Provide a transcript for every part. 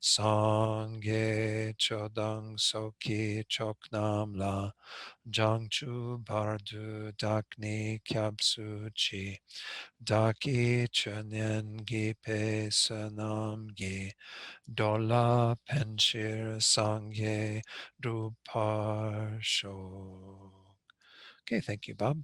Sangye chodang soki choknam la jangchu bardu dakni kyabsu chi daki chenen gipe sanam gi dola penshir sangye ruparsho. Okay, thank you, Bob.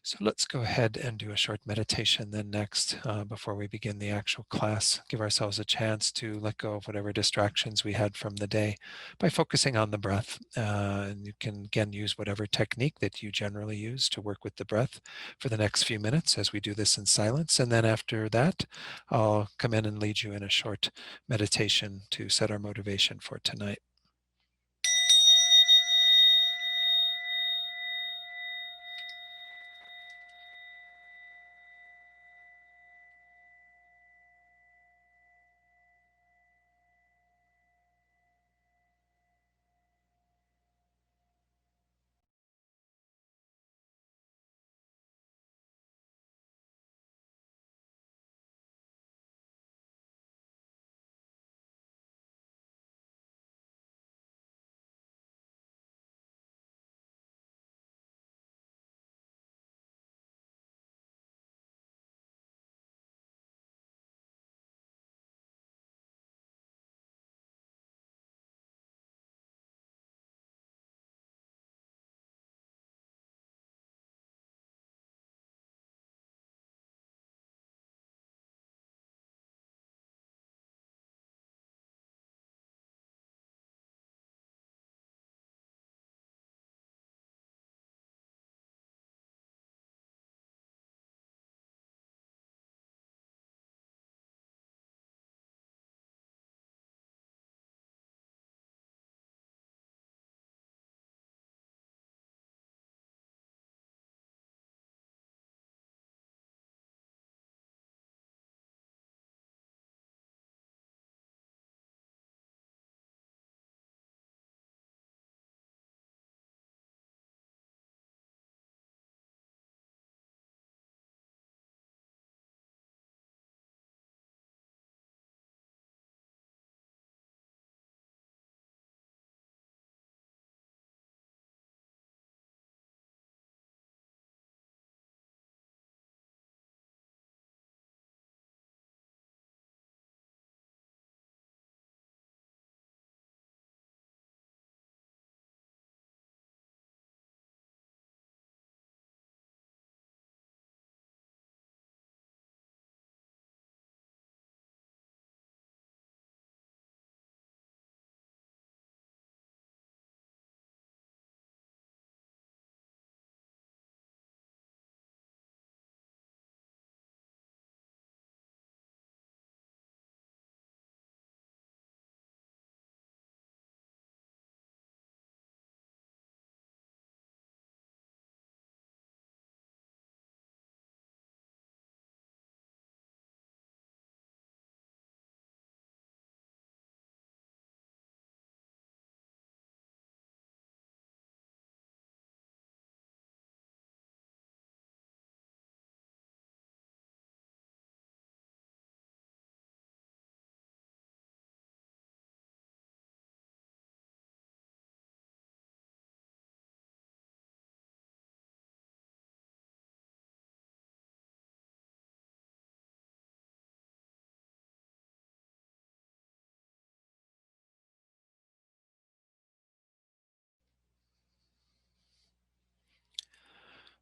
So let's go ahead and do a short meditation then next before we begin the actual class. Give ourselves a chance to let go of whatever distractions we had from the day by focusing on the breath. And you can again use whatever technique that you generally use to work with the breath for the next few minutes as we do this in silence. And then after that, I'll come in and lead you in a short meditation to set our motivation for tonight.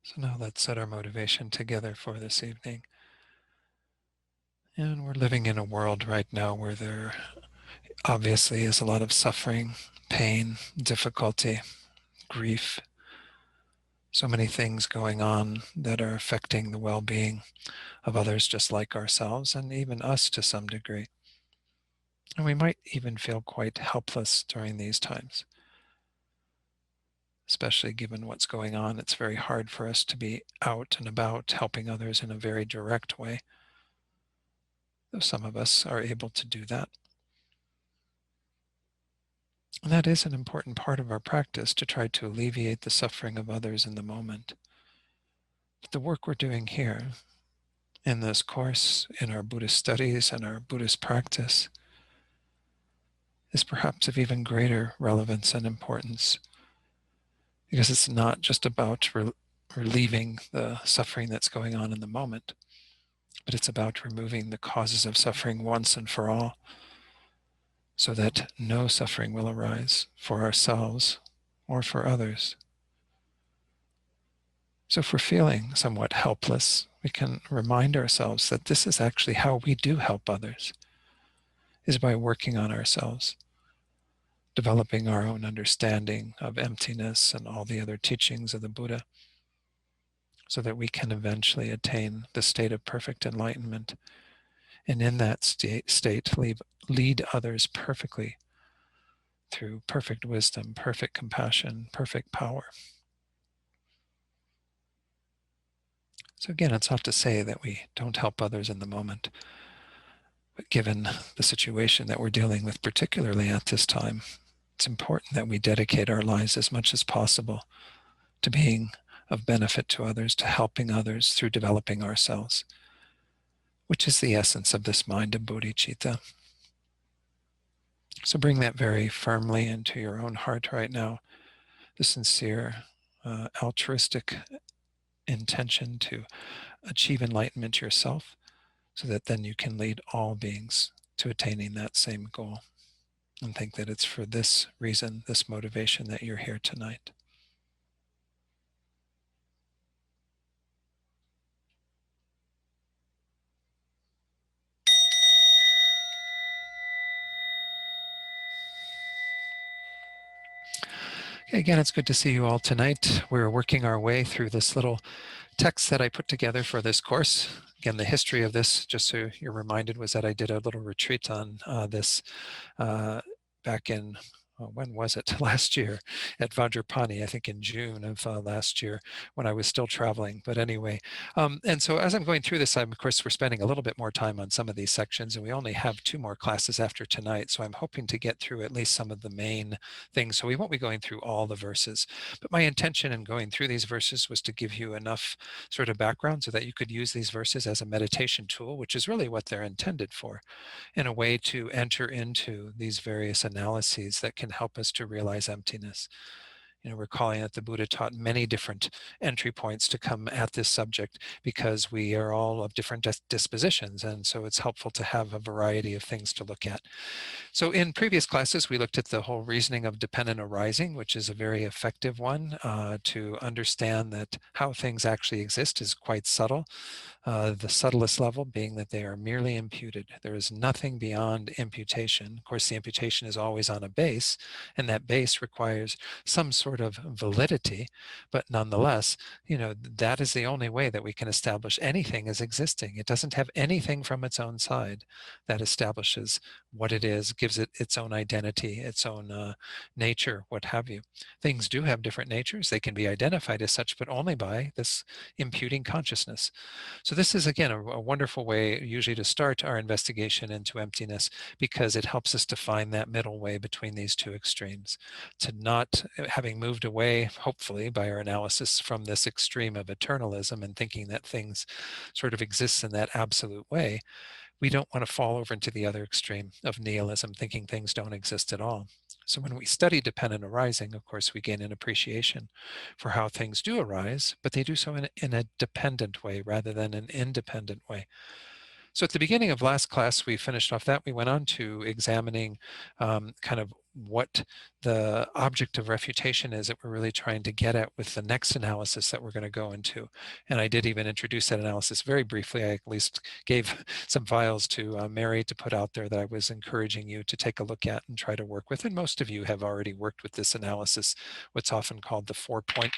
So now let's set our motivation together for this evening. And we're living in a world right now where there obviously is a lot of suffering, pain, difficulty, grief, so many things going on that are affecting the well-being of others just like ourselves and even us to some degree. And we might even feel quite helpless during these times, especially given what's going on. It's very hard for us to be out and about helping others in a very direct way, though some of us are able to do that. And that is an important part of our practice, to try to alleviate the suffering of others in the moment. But the work we're doing here in this course, in our Buddhist studies and our Buddhist practice, is perhaps of even greater relevance and importance, because it's not just about relieving the suffering that's going on in the moment, but it's about removing the causes of suffering once and for all, so that no suffering will arise for ourselves or for others. So if we're feeling somewhat helpless, we can remind ourselves that this is actually how we do help others, is by working on ourselves, developing our own understanding of emptiness and all the other teachings of the Buddha, so that we can eventually attain the state of perfect enlightenment, and in that state lead others perfectly through perfect wisdom, perfect compassion, perfect power. So again, it's not to say that we don't help others in the moment, but given the situation that we're dealing with, particularly at this time, it's important that we dedicate our lives as much as possible to being of benefit to others, to helping others through developing ourselves, which is the essence of this mind of bodhicitta. So bring that very firmly into your own heart right now, the sincere, altruistic intention to achieve enlightenment yourself, so that then you can lead all beings to attaining that same goal. And think that it's for this reason, this motivation, that you're here tonight. Okay, again, it's good to see you all tonight. We're working our way through this little text that I put together for this course. Again, the history of this, just so you're reminded, was that I did a little retreat on this back in, when was it? Last year at Vajrapani, I think in June of last year, when I was still traveling. But anyway, and so as I'm going through this, of course, we're spending a little bit more time on some of these sections, and we only have 2 more classes after tonight. So I'm hoping to get through at least some of the main things. So we won't be going through all the verses, but my intention in going through these verses was to give you enough sort of background so that you could use these verses as a meditation tool, which is really what they're intended for, in a way to enter into these various analyses that can help us to realize emptiness. We're calling it the Buddha taught many different entry points to come at this subject, because we are all of different dispositions. And so it's helpful to have a variety of things to look at. So in previous classes, we looked at the whole reasoning of dependent arising, which is a very effective one to understand that how things actually exist is quite subtle. The subtlest level being that they are merely imputed. There is nothing beyond imputation. Of course, the imputation is always on a base, and that base requires some sort of validity, but nonetheless, that is the only way that we can establish anything as existing. It doesn't have anything from its own side that establishes what it is, gives it its own identity, its own nature, what have you. Things do have different natures. They can be identified as such, but only by this imputing consciousness. So this is, again, a wonderful way usually to start our investigation into emptiness, because it helps us to find that middle way between these 2 extremes, to not, having moved away, hopefully, by our analysis from this extreme of eternalism and thinking that things sort of exist in that absolute way, we don't want to fall over into the other extreme of nihilism, thinking things don't exist at all. So when we study dependent arising, of course, we gain an appreciation for how things do arise, but they do so in a dependent way rather than an independent way. So at the beginning of last class, we finished off that. We went on to examining kind of what the object of refutation is that we're really trying to get at with the next analysis that we're going to go into. And I did even introduce that analysis very briefly. I at least gave some files to Mary to put out there that I was encouraging you to take a look at and try to work with. And most of you have already worked with this analysis, what's often called the 4-point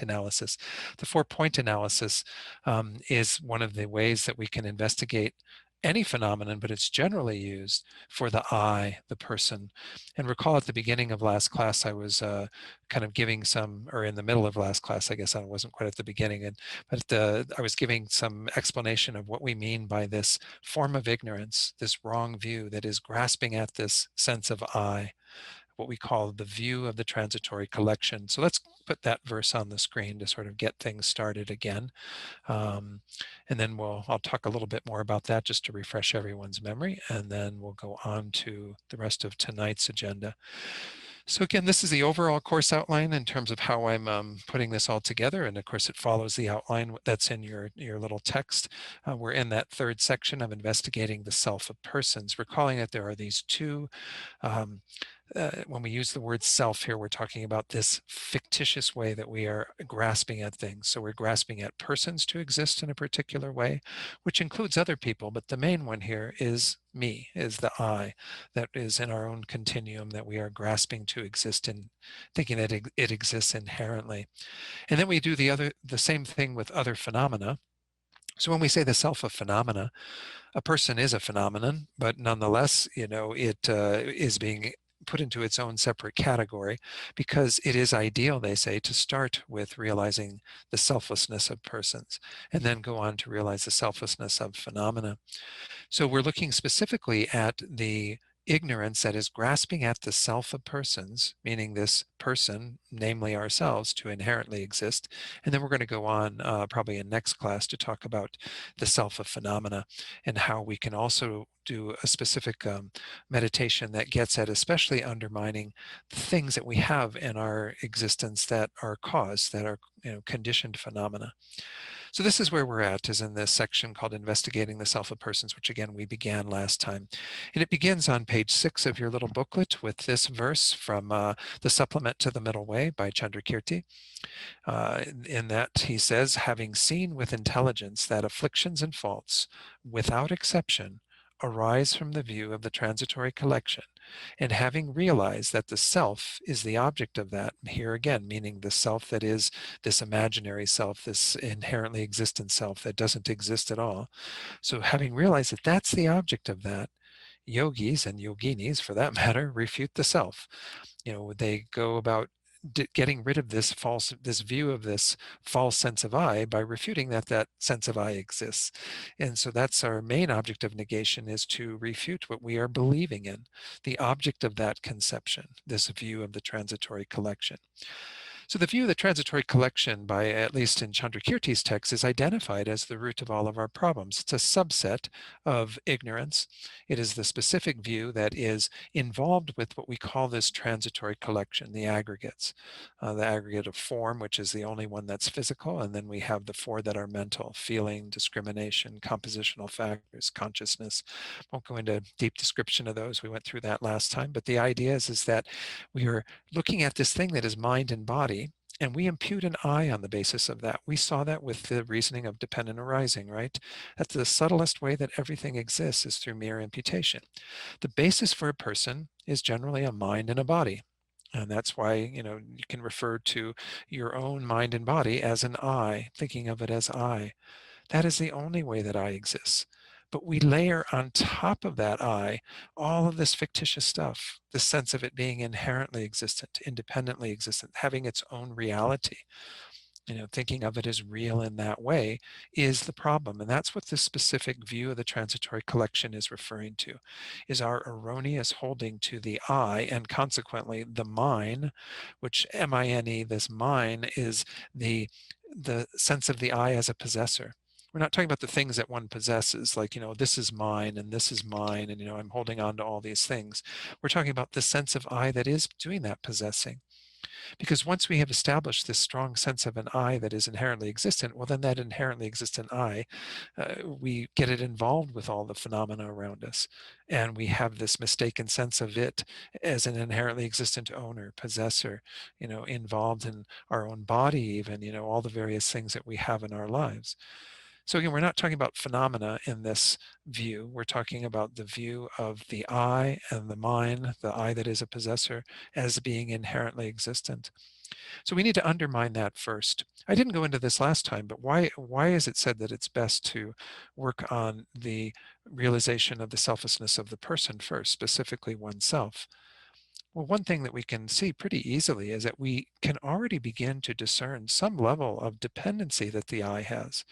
analysis. The 4-point analysis is one of the ways that we can investigate any phenomenon, but it's generally used for the I, the person. And recall at the beginning of last class, I was kind of giving some, or in the middle of last class, I guess I wasn't quite at the beginning, but I was giving some explanation of what we mean by this form of ignorance, this wrong view that is grasping at this sense of I, what we call the view of the transitory collection. So let's put that verse on the screen to sort of get things started again. And then I'll talk a little bit more about that just to refresh everyone's memory, and then we'll go on to the rest of tonight's agenda. So again, this is the overall course outline in terms of how I'm putting this all together. And of course, it follows the outline that's in your little text. We're in that third section of investigating the self of persons, recalling that there are these two when we use the word self here, we're talking about this fictitious way that we are grasping at things. So we're grasping at persons to exist in a particular way, which includes other people, but the main one here is me, is the I, that is in our own continuum that we are grasping to exist in, thinking that it exists inherently. And then we do the same thing with other phenomena. So when we say the self of phenomena, a person is a phenomenon, but nonetheless, it is being put into its own separate category because it is ideal, they say, to start with realizing the selflessness of persons and then go on to realize the selflessness of phenomena. So we're looking specifically at the ignorance that is grasping at the self of persons, meaning this person, namely ourselves, to inherently exist. And then we're going to go on probably in next class to talk about the self of phenomena and how we can also do a specific meditation that gets at especially undermining the things that we have in our existence that are cause, that are conditioned phenomena. So this is where we're at, is in this section called Investigating the Self of Persons, which again, we began last time. And it begins on page 6 of your little booklet with this verse from the Supplement to the Middle Way by Chandrakirti. In that he says, having seen with intelligence that afflictions and faults, without exception, arise from the view of the transitory collection, and having realized that the self is the object of that, here again, meaning the self that is this imaginary self, this inherently existent self that doesn't exist at all. So having realized that that's the object of that, yogis and yoginis, for that matter, refute the self. They go about getting rid of this view of this false sense of I by refuting that sense of I exists. And so that's our main object of negation, is to refute what we are believing in, the object of that conception, this view of the transitory collection. So the view of the transitory collection, by at least in Chandrakirti's text, is identified as the root of all of our problems. It's a subset of ignorance. It is the specific view that is involved with what we call this transitory collection, the aggregates. The aggregate of form, which is the only one that's physical, and then we have the four that are mental: feeling, discrimination, compositional factors, consciousness. Won't go into deep description of those. We went through that last time, but the idea is that we are looking at this thing that is mind and body, and we impute an I on the basis of that. We saw that with the reasoning of dependent arising, right? That's the subtlest way that everything exists, is through mere imputation. The basis for a person is generally a mind and a body. And that's why, you can refer to your own mind and body as an I, thinking of it as I. That is the only way that I exists. But we layer on top of that I all of this fictitious stuff, the sense of it being inherently existent, independently existent, having its own reality. Thinking of it as real in that way is the problem. And that's what this specific view of the transitory collection is referring to, is our erroneous holding to the I, and consequently the mine, which M-I-N-E, this mine, is the sense of the I as a possessor. We're not talking about the things that one possesses, like, this is mine and this is mine, and, I'm holding on to all these things. We're talking about the sense of I that is doing that possessing. Because once we have established this strong sense of an I that is inherently existent, well, then that inherently existent I, we get it involved with all the phenomena around us. And we have this mistaken sense of it as an inherently existent owner, possessor, involved in our own body even, all the various things that we have in our lives. So again, we're not talking about phenomena in this view. We're talking about the view of the I and the mine, the I that is a possessor, as being inherently existent. So we need to undermine that first. I didn't go into this last time, but why is it said that it's best to work on the realization of the selflessness of the person first, specifically oneself? Well, one thing that we can see pretty easily is that we can already begin to discern some level of dependency that the I has.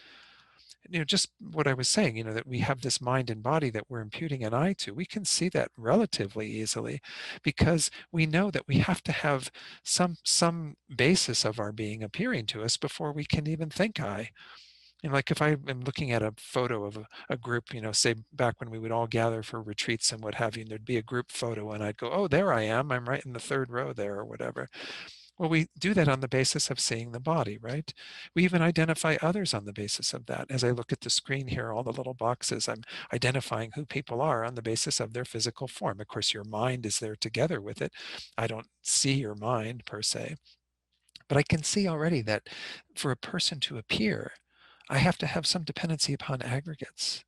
just what I was saying, that we have this mind and body that we're imputing an I to, we can see that relatively easily because we know that we have to have some basis of our being appearing to us before we can even think I. And like if I am looking at a photo of a group, say back when we would all gather for retreats and what have you, and there'd be a group photo and I'd go, oh, there I am. I'm right in the third row there or whatever. Well, we do that on the basis of seeing the body, right? We even identify others on the basis of that. As I look at the screen here, all the little boxes, I'm identifying who people are on the basis of their physical form. Of course, your mind is there together with it. I don't see your mind per se, but I can see already that for a person to appear, I have to have some dependency upon aggregates.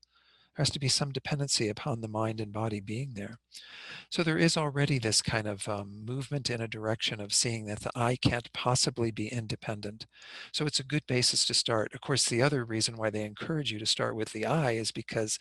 There has to be some dependency upon the mind and body being there. So there is already this kind of movement in a direction of seeing that the I can't possibly be independent. So it's a good basis to start. Of course, the other reason why they encourage you to start with the I is because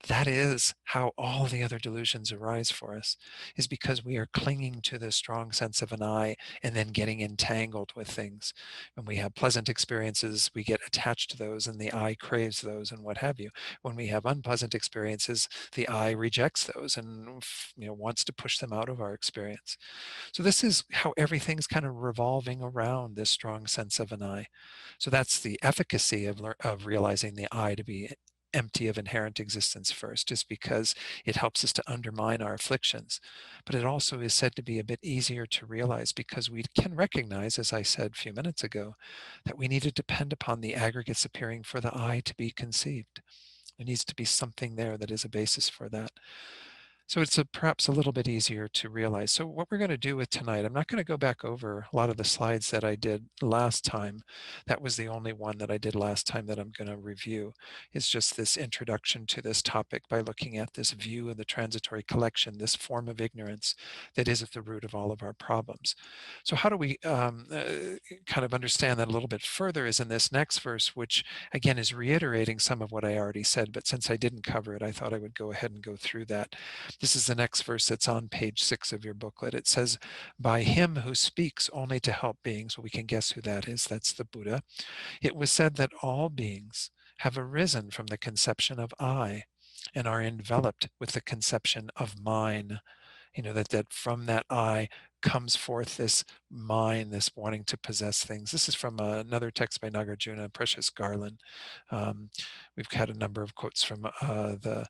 that is how all the other delusions arise for us, is because we are clinging to the strong sense of an I and then getting entangled with things. When we have pleasant experiences, we get attached to those and the I craves those and what have you. When we have unpleasant experiences, the I rejects those and wants to push them out of our experience. So this is how everything's kind of revolving around this strong sense of an I. So that's the efficacy of realizing the I to be empty of inherent existence first, is because it helps us to undermine our afflictions. But it also is said to be a bit easier to realize because we can recognize, as I said a few minutes ago, that we need to depend upon the aggregates appearing for the I to be conceived. There needs to be something there that is a basis for that. So it's perhaps a little bit easier to realize. So what we're going to do with tonight, I'm not going to go back over a lot of the slides that I did last time. That was the only one that I did last time that I'm going to review. It's just this introduction to this topic by looking at this view of the transitory collection, this form of ignorance that is at the root of all of our problems. So how do we kind of understand that a little bit further is in this next verse, which again is reiterating some of what I already said, but since I didn't cover it, I thought I would go ahead and go through that. This is the next verse that's on page 6 of your booklet. It says, by him who speaks only to help beings, well, we can guess who that is. That's the Buddha. It was said that all beings have arisen from the conception of I and are enveloped with the conception of mine. That from that I comes forth this mind, this wanting to possess things. This is from another text by Nagarjuna, Precious Garland. We've had a number of quotes from the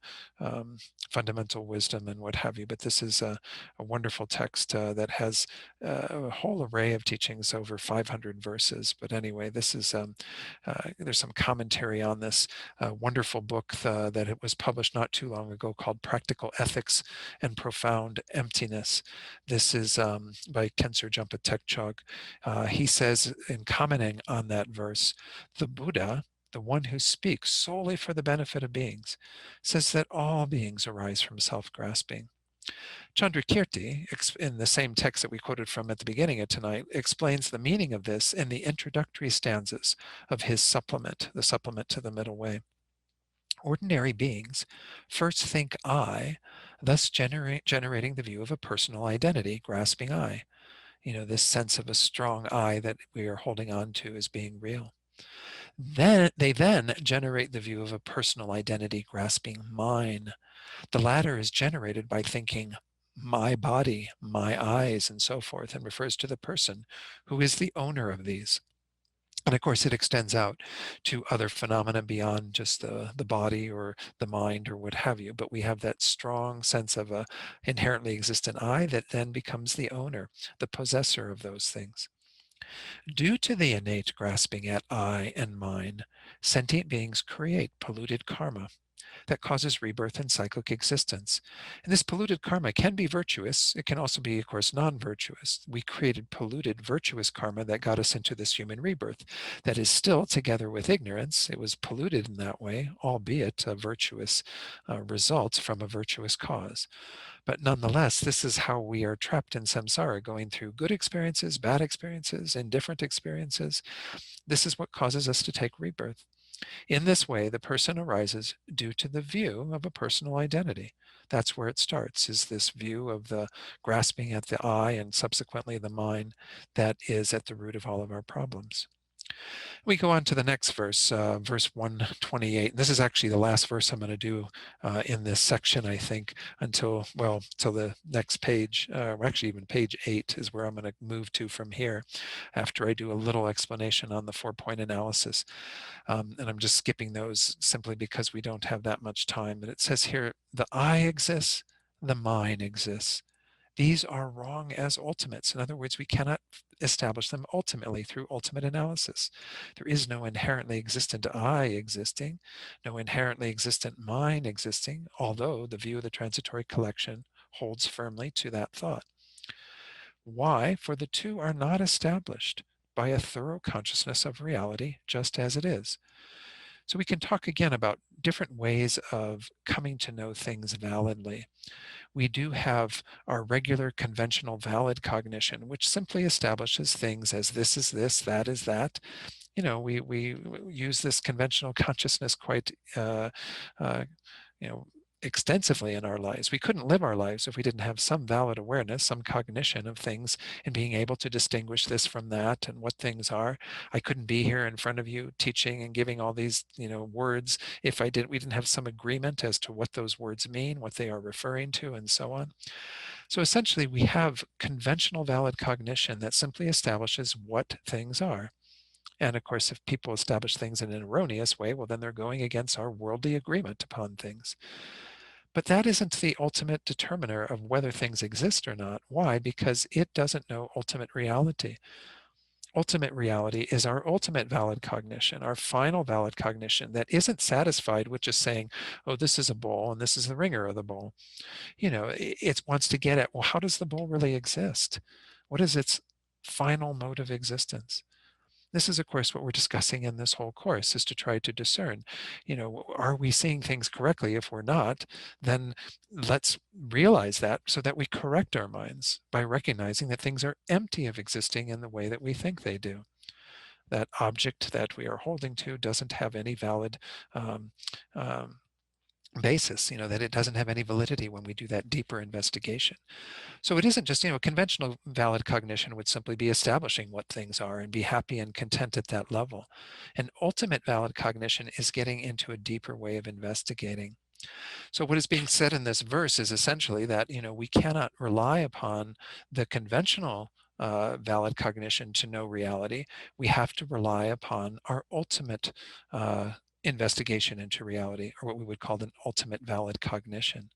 fundamental wisdom and what have you, but this is a wonderful text that has a whole array of teachings, over 500 verses. But anyway, this is there's some commentary on this wonderful book that it was published not too long ago called Practical Ethics and Profound Emptiness. This is by Kensur Jumpa Tekchog. He says, in commenting on that verse, the Buddha, the one who speaks solely for the benefit of beings, says that all beings arise from self-grasping. Chandrakirti, in the same text that we quoted from at the beginning of tonight, explains the meaning of this in the introductory stanzas of his supplement, the supplement to the Middle Way. Ordinary beings first think I, thus generating the view of a personal identity, grasping I. This sense of a strong I that we are holding on to as being real. Then they generate the view of a personal identity, grasping mine. The latter is generated by thinking my body, my eyes, and so forth, and refers to the person who is the owner of these. And of course, it extends out to other phenomena beyond just the body or the mind or what have you. But we have that strong sense of a inherently existent I that then becomes the owner, the possessor of those things. Due to the innate grasping at I and mine, sentient beings create polluted karma that causes rebirth and cyclic existence. And this polluted karma can be virtuous. It can also be, of course, non-virtuous. We created polluted virtuous karma that got us into this human rebirth. That is still, together with ignorance, it was polluted in that way, albeit a virtuous result from a virtuous cause. But nonetheless, this is how we are trapped in samsara, going through good experiences, bad experiences, indifferent experiences. This is what causes us to take rebirth. In this way, the person arises due to the view of a personal identity. That's where it starts, is this view of the grasping at the I and subsequently the mine that is at the root of all of our problems. We go on to the next verse, verse 128. This is actually the last verse I'm going to do in this section, I think, until the next page, or actually even page 8 is where I'm going to move to from here after I do a little explanation on the 4-point analysis. And I'm just skipping those simply because we don't have that much time. But it says here, the I exists, the mine exists. These are wrong as ultimates. In other words, we cannot establish them ultimately through ultimate analysis. There is no inherently existent I existing, no inherently existent mine existing, although the view of the transitory collection holds firmly to that thought. Why? For the two are not established by a thorough consciousness of reality just as it is. So we can talk again about different ways of coming to know things validly. We do have our regular conventional valid cognition, which simply establishes things as this is this, that is that. You know, we use this conventional consciousness quite, uh, you know, extensively in our lives. We couldn't live our lives if we didn't have some valid awareness, some cognition of things, and being able to distinguish this from that and what things are. I couldn't be here in front of you teaching and giving all these, words if we didn't have some agreement as to what those words mean, what they are referring to, and so on. So essentially, we have conventional valid cognition that simply establishes what things are. And of course, if people establish things in an erroneous way, well, then they're going against our worldly agreement upon things. But that isn't the ultimate determiner of whether things exist or not. Why? Because it doesn't know ultimate reality. Ultimate reality is our ultimate valid cognition, our final valid cognition that isn't satisfied with just saying, oh, this is a bowl and this is the ringer of the bowl. It wants to get at, well, how does the bowl really exist? What is its final mode of existence? This is, of course, what we're discussing in this whole course, is to try to discern, are we seeing things correctly? If we're not, then let's realize that so that we correct our minds by recognizing that things are empty of existing in the way that we think they do. That object that we are holding to doesn't have any valid um, um, basis, that it doesn't have any validity when we do that deeper investigation. So it isn't just, conventional valid cognition would simply be establishing what things are and be happy and content at that level. And ultimate valid cognition is getting into a deeper way of investigating. So what is being said in this verse is essentially that, we cannot rely upon the conventional valid cognition to know reality. We have to rely upon our ultimate investigation into reality, or what we would call an ultimate valid cognition.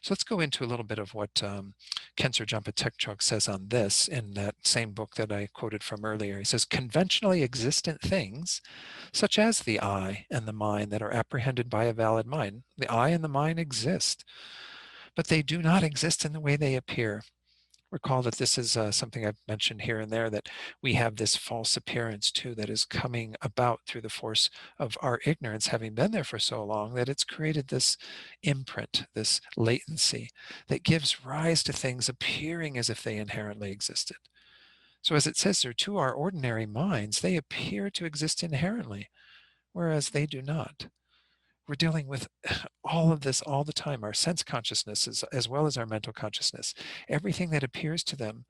So let's go into a little bit of what Khensur Jampa Tekchok says on this in that same book that I quoted from earlier. He says, conventionally existent things, such as the I and the mind that are apprehended by a valid mind, the I and the mind exist, but they do not exist in the way they appear. Recall that this is something I've mentioned here and there, that we have this false appearance too that is coming about through the force of our ignorance having been there for so long, that it's created this imprint, this latency that gives rise to things appearing as if they inherently existed. So as it says there, to our ordinary minds, they appear to exist inherently, whereas they do not. We're dealing with all of this all the time, our sense consciousnesses as well as our mental consciousness. Everything that appears to them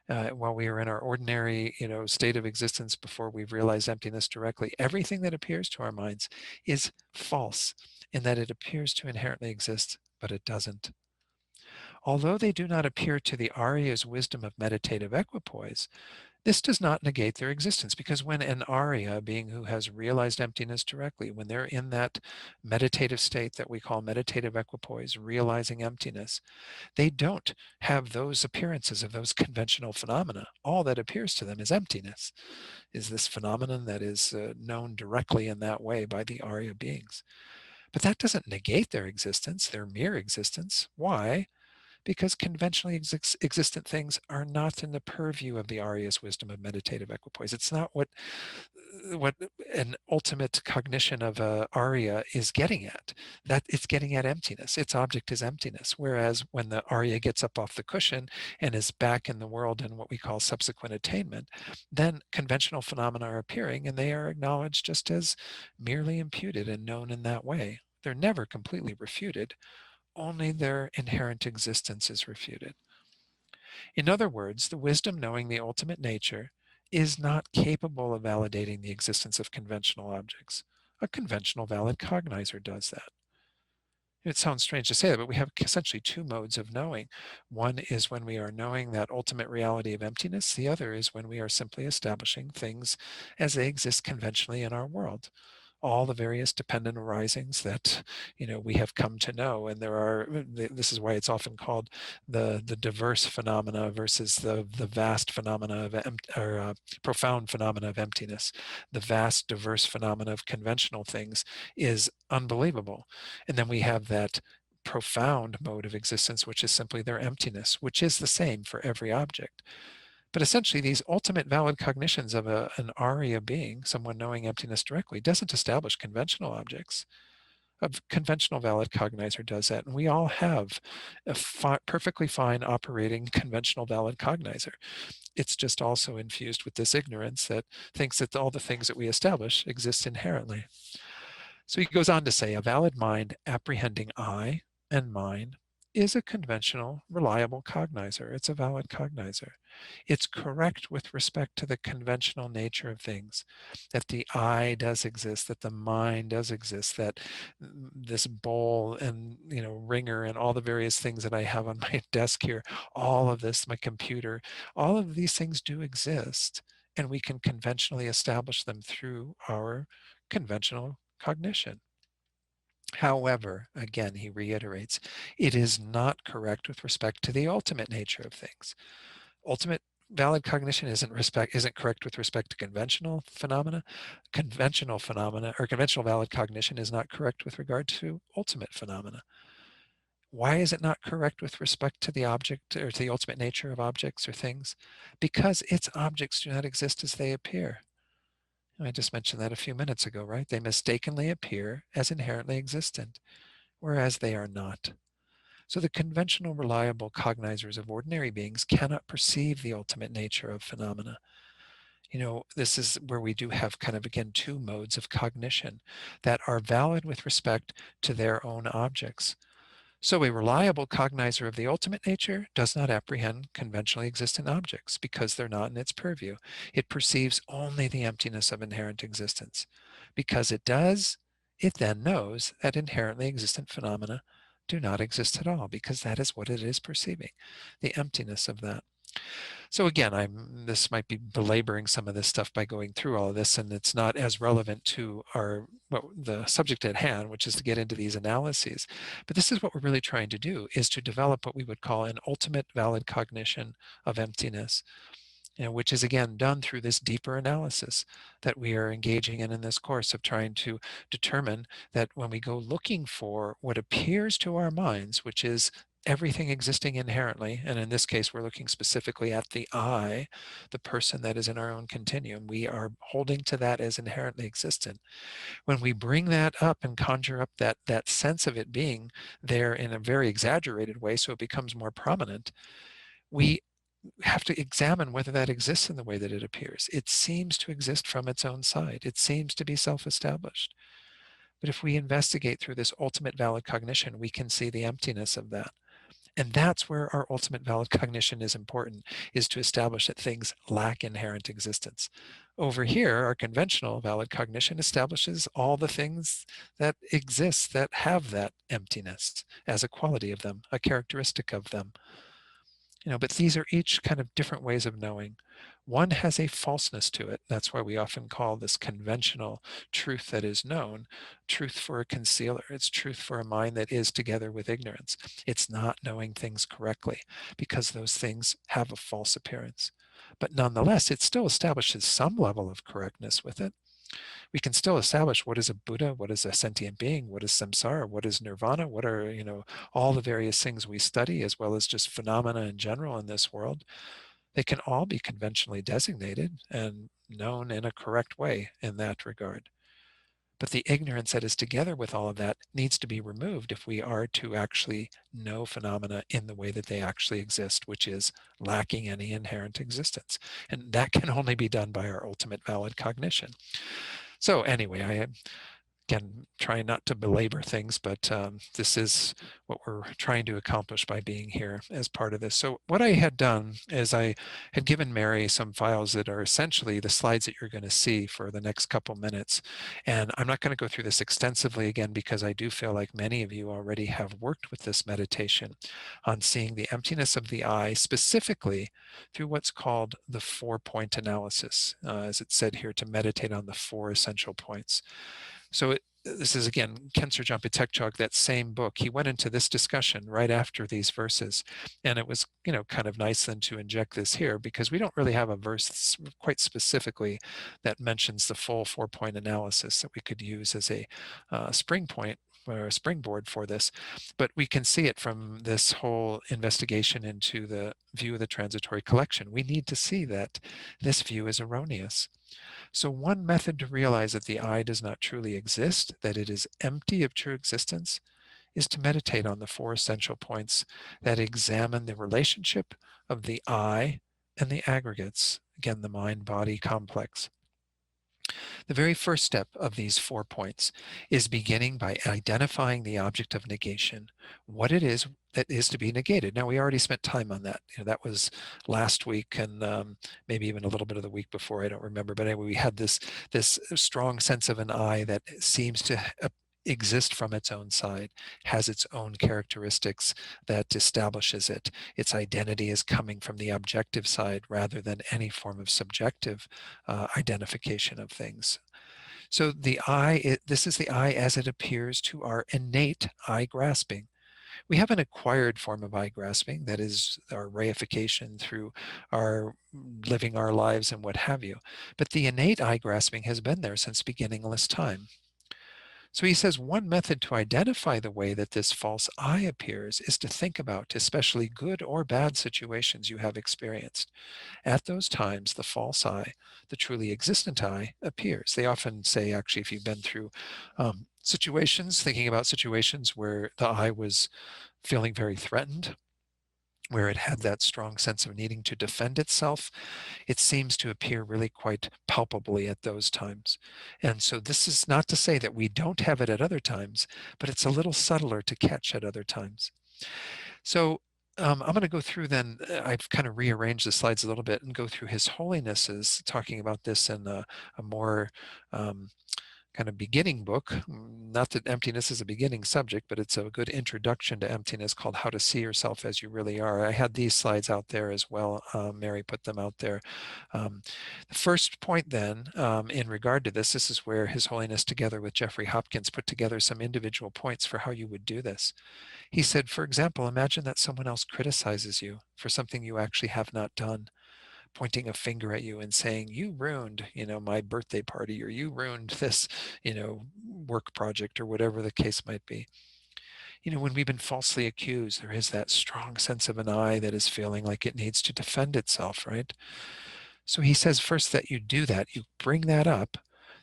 while we are in our ordinary state of existence before we've realized emptiness directly, everything that appears to our minds is false in that it appears to inherently exist, but it doesn't. Although they do not appear to the aryas' wisdom of meditative equipoise, this does not negate their existence, because when an arya, being who has realized emptiness directly, when they're in that meditative state that we call meditative equipoise, realizing emptiness, they don't have those appearances of those conventional phenomena. All that appears to them is emptiness, is this phenomenon that is known directly in that way by the arya beings. But that doesn't negate their existence, their mere existence. Why? Because conventionally existent things are not in the purview of the Arya's wisdom of meditative equipoise. It's not what an ultimate cognition of a Arya is getting at. That it's getting at emptiness. Its object is emptiness. Whereas when the Arya gets up off the cushion and is back in the world in what we call subsequent attainment, then conventional phenomena are appearing and they are acknowledged just as merely imputed and known in that way. They're never completely refuted. Only their inherent existence is refuted. In other words, the wisdom knowing the ultimate nature is not capable of validating the existence of conventional objects. A conventional valid cognizer does that. It sounds strange to say that, but we have essentially two modes of knowing. One is when we are knowing that ultimate reality of emptiness. The other is when we are simply establishing things as they exist conventionally in our world. All the various dependent arisings that we have come to know, and there are. This is why it's often called the diverse phenomena versus the vast phenomena of profound phenomena of emptiness. The vast diverse phenomena of conventional things is unbelievable, and then we have that profound mode of existence, which is simply their emptiness, which is the same for every object. But essentially, these ultimate valid cognitions of an arya being, someone knowing emptiness directly, doesn't establish conventional objects. A conventional valid cognizer does that. And we all have a perfectly fine operating conventional valid cognizer. It's just also infused with this ignorance that thinks that all the things that we establish exist inherently. So he goes on to say, a valid mind apprehending I and mine is a conventional, reliable cognizer. It's a valid cognizer. It's correct with respect to the conventional nature of things, that the I does exist, that the mind does exist, that this bowl and ringer and all the various things that I have on my desk here, all of this, my computer, all of these things do exist, and we can conventionally establish them through our conventional cognition. However, again, he reiterates, it is not correct with respect to the ultimate nature of things. Ultimate valid cognition isn't correct with respect to conventional phenomena. Conventional phenomena or conventional valid cognition is not correct with regard to ultimate phenomena. Why is it not correct with respect to the object or to the ultimate nature of objects or things? Because its objects do not exist as they appear. I just mentioned that a few minutes ago, right? They mistakenly appear as inherently existent, whereas they are not. So the conventional, reliable cognizers of ordinary beings cannot perceive the ultimate nature of phenomena. This is where we do have kind of, again, two modes of cognition that are valid with respect to their own objects. So a reliable cognizer of the ultimate nature does not apprehend conventionally existent objects because they're not in its purview. It perceives only the emptiness of inherent existence. Because it does, it then knows that inherently existent phenomena do not exist at all, because that is what it is perceiving, the emptiness of that. So again, this might be belaboring some of this stuff by going through all of this, and it's not as relevant to the subject at hand, which is to get into these analyses. But this is what we're really trying to do, is to develop what we would call an ultimate valid cognition of emptiness, which is again done through this deeper analysis that we are engaging in this course of trying to determine that when we go looking for what appears to our minds, which is everything existing inherently, and in this case we're looking specifically at the I, the person that is in our own continuum, we are holding to that as inherently existent. When we bring that up and conjure up that sense of it being there in a very exaggerated way so it becomes more prominent, we have to examine whether that exists in the way that it appears. It seems to exist from its own side. It seems to be self-established. But if we investigate through this ultimate valid cognition, we can see the emptiness of that. And that's where our ultimate valid cognition is important, is to establish that things lack inherent existence. Over here, our conventional valid cognition establishes all the things that exist that have that emptiness as a quality of them, a characteristic of them. But these are each kind of different ways of knowing. One has a falseness to it. That's why we often call this conventional truth that is known, truth for a concealer. It's truth for a mind that is together with ignorance. It's not knowing things correctly because those things have a false appearance. But nonetheless, it still establishes some level of correctness with it. We can still establish what is a Buddha, what is a sentient being, what is samsara, what is nirvana, what are, all the various things we study, as well as just phenomena in general in this world. They can all be conventionally designated and known in a correct way in that regard. But the ignorance that is together with all of that needs to be removed if we are to actually know phenomena in the way that they actually exist, which is lacking any inherent existence. And that can only be done by our ultimate valid cognition. So anyway, I Again, trying not to belabor things, but this is what we're trying to accomplish by being here as part of this. So what I had done is I had given Mary some files that are essentially the slides that you're going to see for the next couple minutes. And I'm not going to go through this extensively again, because I do feel like many of you already have worked with this meditation on seeing the emptiness of the I, specifically through what's called the 4-point analysis, as it's said here, to meditate on the 4 essential points. So this is, again, Khensur Jampa Tekchog, that same book. He went into this discussion right after these verses. And it was, kind of nice then to inject this here, because we don't really have a verse quite specifically that mentions the full 4-point analysis that we could use as a spring point or a springboard for this. But we can see it from this whole investigation into the view of the transitory collection. We need to see that this view is erroneous. So one method to realize that the I does not truly exist, that it is empty of true existence, is to meditate on the 4 essential points that examine the relationship of the I and the aggregates, again, the mind-body complex. The very first step of these 4 points is beginning by identifying the object of negation, what it is that is to be negated. Now, we already spent time on that. That was last week, and maybe even a little bit of the week before, I don't remember. But anyway, we had this strong sense of an I that seems to exist from its own side, has its own characteristics that establishes it. Its identity is coming from the objective side rather than any form of subjective identification of things. So the I, this is the I as it appears to our innate I grasping. We have an acquired form of I grasping, that is our reification through our living our lives and what have you. But the innate I grasping has been there since beginningless time. So he says one method to identify the way that this false I appears is to think about especially good or bad situations you have experienced. At those times, the false I, the truly existent I, appears. They often say, actually, if you've been through situations, thinking about situations where the I was feeling very threatened, where it had that strong sense of needing to defend itself, it seems to appear really quite palpably at those times. And so this is not to say that we don't have it at other times, but it's a little subtler to catch at other times. So I'm going to go through then, I've kind of rearranged the slides a little bit and go through His Holiness's talking about this in a more kind of beginning book. Not that emptiness is a beginning subject, but it's a good introduction to emptiness called How to See Yourself as You Really Are. I had these slides out there as well. Mary put them out there. The first point then, in regard to this is where His Holiness, together with Jeffrey Hopkins, put together some individual points for how you would do this. He said, for example, imagine that someone else criticizes you for something you actually have not done, pointing a finger at you and saying, you ruined, my birthday party, or you ruined this, work project, or whatever the case might be. When we've been falsely accused, there is that strong sense of an I that is feeling like it needs to defend itself, right? So he says first that you do that, you bring that up,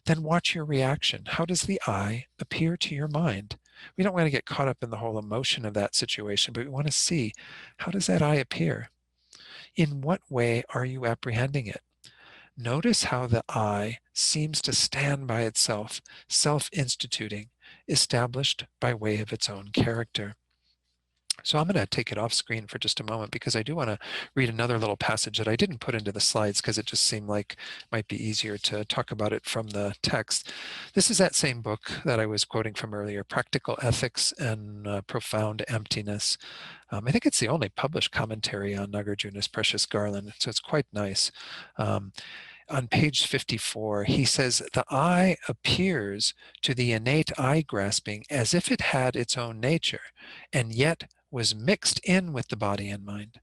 then watch your reaction. How does the I appear to your mind? We don't want to get caught up in the whole emotion of that situation, but we want to see, how does that I appear? In what way are you apprehending it? Notice how the I seems to stand by itself, self-instituting, established by way of its own character. So I'm going to take it off screen for just a moment, because I do want to read another little passage that I didn't put into the slides because it just seemed like it might be easier to talk about it from the text. This is that same book that I was quoting from earlier, Practical Ethics and Profound Emptiness. I think it's the only published commentary on Nagarjuna's Precious Garland, so it's quite nice. On page 54, he says, the I appears to the innate I grasping as if it had its own nature, and yet was mixed in with the body and mind.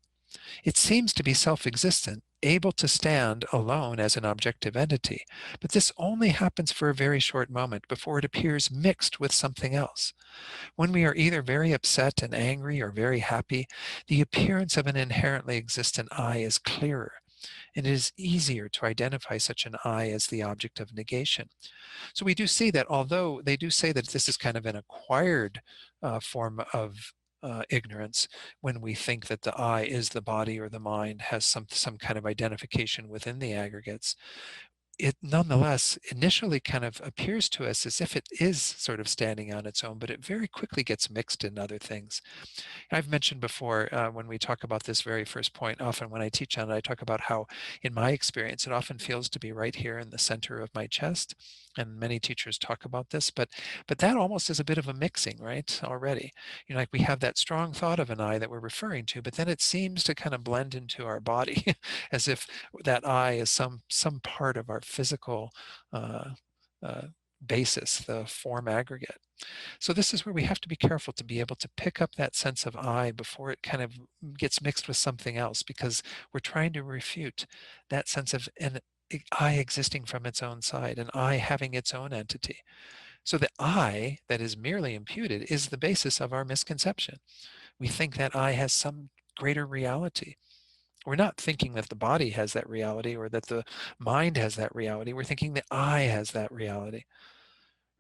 It seems to be self-existent, able to stand alone as an objective entity, but this only happens for a very short moment before it appears mixed with something else. When we are either very upset and angry or very happy, the appearance of an inherently existent I is clearer, and it is easier to identify such an I as the object of negation. So we do see that, although they do say that this is kind of an acquired form of ignorance, when we think that the I is the body or the mind, has some kind of identification within the aggregates, it nonetheless initially kind of appears to us as if it is sort of standing on its own, but it very quickly gets mixed in other things. I've mentioned before when we talk about this very first point, often when I teach on it, I talk about how, in my experience, it often feels to be right here in the center of my chest. And many teachers talk about this, but that almost is a bit of a mixing, right? Already, like we have that strong thought of an I that we're referring to, but then it seems to kind of blend into our body, as if that I is some part of our physical uh, uh, basis, the form aggregate. So this is where we have to be careful to be able to pick up that sense of I before it kind of gets mixed with something else, because we're trying to refute that sense of an I existing from its own side, an I having its own entity. So the I that is merely imputed is the basis of our misconception. We think that I has some greater reality. We're not thinking that the body has that reality or that the mind has that reality. We're thinking that I has that reality.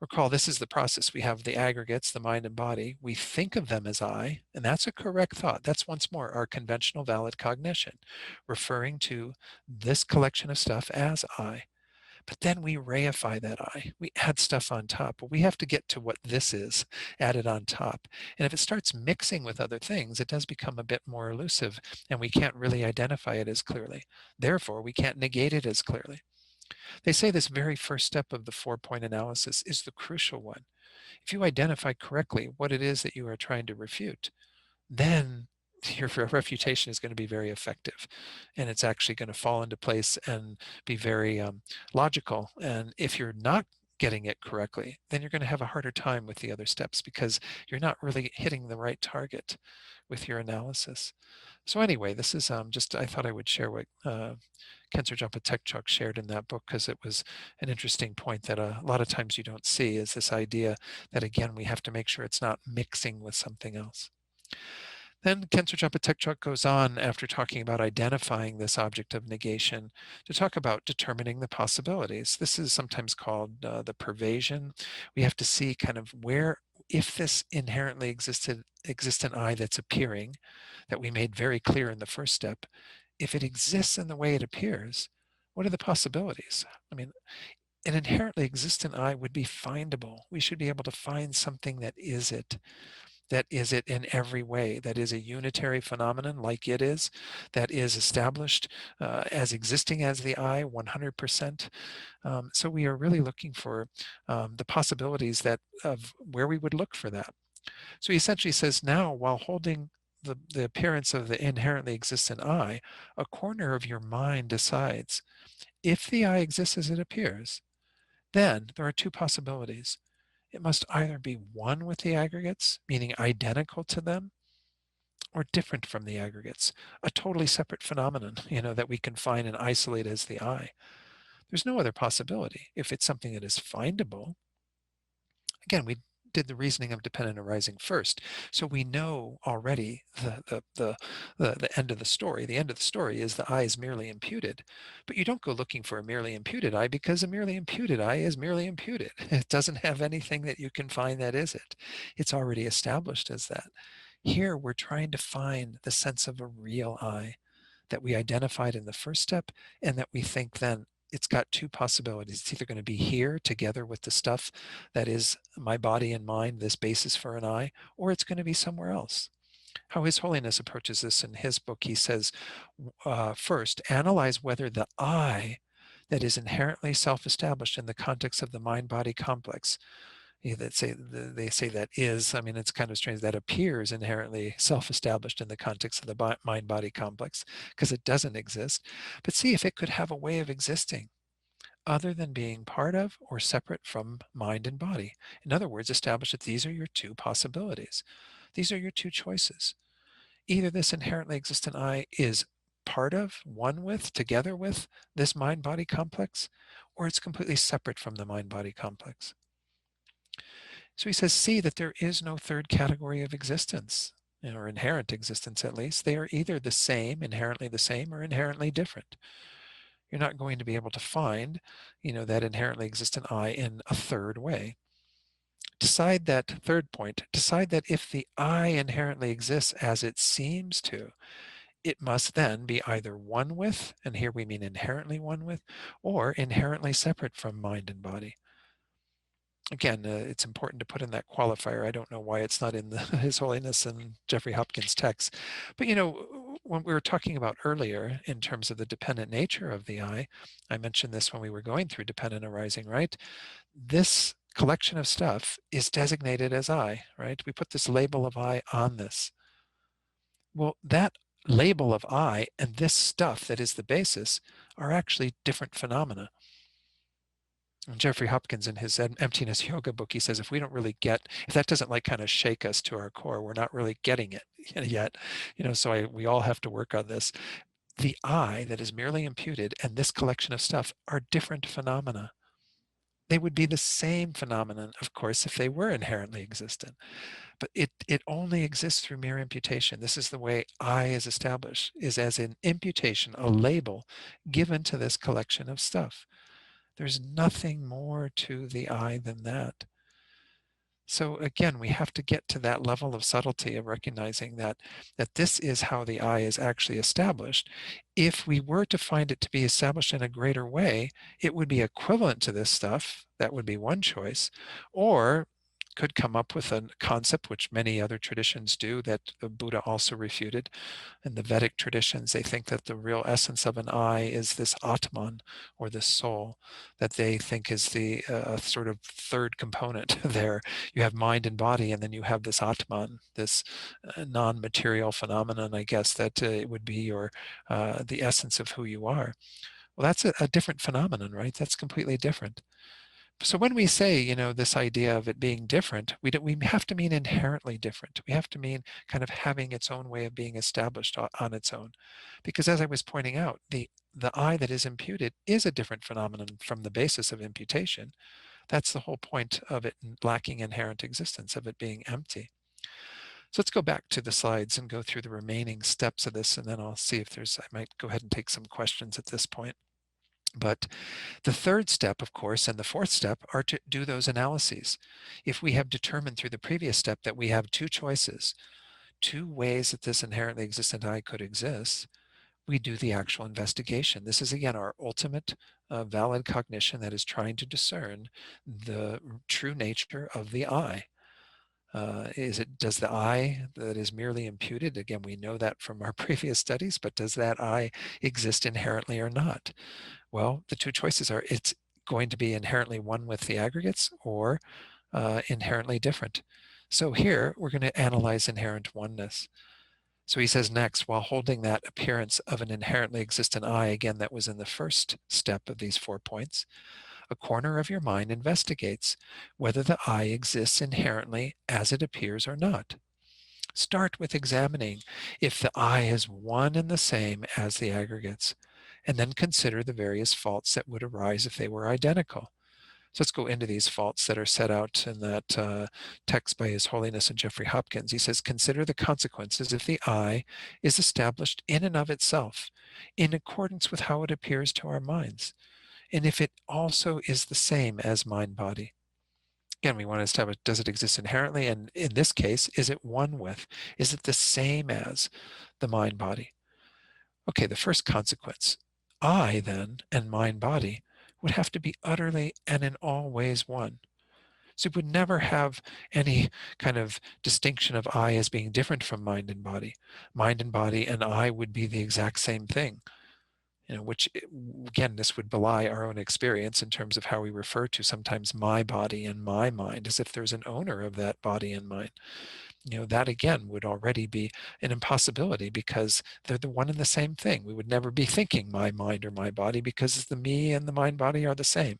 Recall, this is the process. We have the aggregates, the mind and body. We think of them as I, and that's a correct thought. That's once more our conventional valid cognition, referring to this collection of stuff as I. But then we reify that I. We add stuff on top. But we have to get to what this is added on top. And if it starts mixing with other things, it does become a bit more elusive, and we can't really identify it as clearly. Therefore, we can't negate it as clearly. They say this very first step of the 4-point analysis is the crucial one. If you identify correctly what it is that you are trying to refute, then your refutation is going to be very effective, and it's actually going to fall into place and be very logical. And if you're not getting it correctly, then you're going to have a harder time with the other steps, because you're not really hitting the right target with your analysis. So anyway, this is just, I thought I would share what Kensur Jampa Tekchok shared in that book, because it was an interesting point that a lot of times you don't see, is this idea that, again, we have to make sure it's not mixing with something else. Then Kensur Jampa Tekchok goes on, after talking about identifying this object of negation, to talk about determining the possibilities. This is sometimes called the pervasion. We have to see kind of where, if this inherently existent I that's appearing, that we made very clear in the first step, if it exists in the way it appears, what are the possibilities? I mean, an inherently existent I would be findable. We should be able to find something that is it in every way, that is a unitary phenomenon like it is, that is established as existing as the I 100%. So we are really looking for the possibilities that of where we would look for that. So he essentially says, now, while holding the appearance of the inherently existent I, a corner of your mind decides, if the I exists as it appears, then there are two possibilities. It must either be one with the aggregates, meaning identical to them, or different from the aggregates, a totally separate phenomenon, that we can find and isolate as the I. There's no other possibility. If it's something that is findable, again, we did the reasoning of dependent arising first. So we know already the end of the story. The end of the story is the I is merely imputed. But you don't go looking for a merely imputed I, because a merely imputed I is merely imputed. It doesn't have anything that you can find that is it. It's already established as that. Here we're trying to find the sense of a real I that we identified in the first step, and that we think then it's got two possibilities. It's either going to be here together with the stuff that is my body and mind, this basis for an I, or it's going to be somewhere else. How His Holiness approaches this in his book, he says, first, analyze whether the I that is inherently self-established in the context of the mind-body complex, they say that is, I mean, it's kind of strange, that appears inherently self-established in the context of the mind-body complex, because it doesn't exist. But see if it could have a way of existing other than being part of or separate from mind and body. In other words, establish that these are your two possibilities. These are your two choices. Either this inherently existent I is part of, one with, together with this mind-body complex, or it's completely separate from the mind-body complex. So he says, see that there is no third category of existence, or inherent existence at least. They are either the same, inherently the same, or inherently different. You're not going to be able to find, that inherently existent I in a third way. Decide that if the I inherently exists as it seems to, it must then be either one with, and here we mean inherently one with, or inherently separate from mind and body. Again, it's important to put in that qualifier. I don't know why it's not in His Holiness and Jeffrey Hopkins' text. But, when we were talking about earlier in terms of the dependent nature of the I mentioned this when we were going through dependent arising, right? This collection of stuff is designated as I, right? We put this label of I on this. Well, that label of I and this stuff that is the basis are actually different phenomena. Jeffrey Hopkins in his Emptiness Yoga book, he says, if we don't really get, if that doesn't like kind of shake us to our core, we're not really getting it yet. So we all have to work on this. The I that is merely imputed and this collection of stuff are different phenomena. They would be the same phenomenon, of course, if they were inherently existent. But it only exists through mere imputation. This is the way I is established, is as an imputation, a label given to this collection of stuff. There's nothing more to the I than that. So again, we have to get to that level of subtlety of recognizing that this is how the I is actually established. If we were to find it to be established in a greater way, it would be equivalent to this stuff. That would be one choice. Or could come up with a concept, which many other traditions do, that the Buddha also refuted. In the Vedic traditions, they think that the real essence of an I is this Atman, or this soul, that they think is the sort of third component there. You have mind and body, and then you have this Atman, this non-material phenomenon, I guess, that it would be your the essence of who you are. Well, that's a different phenomenon, right? That's completely different. So when we say, this idea of it being different, we have to mean inherently different. We have to mean kind of having its own way of being established on its own. Because as I was pointing out, the I that is imputed is a different phenomenon from the basis of imputation. That's the whole point of it lacking inherent existence, of it being empty. So let's go back to the slides and go through the remaining steps of this, and then I'll see if I might go ahead and take some questions at this point. But the third step, of course, and the fourth step are to do those analyses. If we have determined through the previous step that we have two choices, two ways that this inherently existent I could exist, we do the actual investigation. This is, again, our ultimate valid cognition that is trying to discern the true nature of the I. Does the I that is merely imputed, again, we know that from our previous studies, but does that I exist inherently or not? Well, the two choices are it's going to be inherently one with the aggregates or inherently different. So here we're going to analyze inherent oneness. So he says next, while holding that appearance of an inherently existent I, again, that was in the first step of these 4 points, a corner of your mind investigates whether the I exists inherently as it appears or not. Start with examining if the I is one and the same as the aggregates, and then consider the various faults that would arise if they were identical. So let's go into these faults that are set out in that text by His Holiness and Jeffrey Hopkins. He says, consider the consequences if the I is established in and of itself, in accordance with how it appears to our minds, and if it also is the same as mind-body. Again, we want to establish, does it exist inherently? And in this case, is it one with? Is it the same as the mind-body? Okay, the first consequence. I then, and mind-body, would have to be utterly and in all ways one. So it would never have any kind of distinction of I as being different from mind and body. Mind and body and I would be the exact same thing. Which, again, this would belie our own experience in terms of how we refer to sometimes my body and my mind, as if there's an owner of that body and mind. That again would already be an impossibility because they're the one and the same thing. We would never be thinking my mind or my body because the me and the mind body are the same.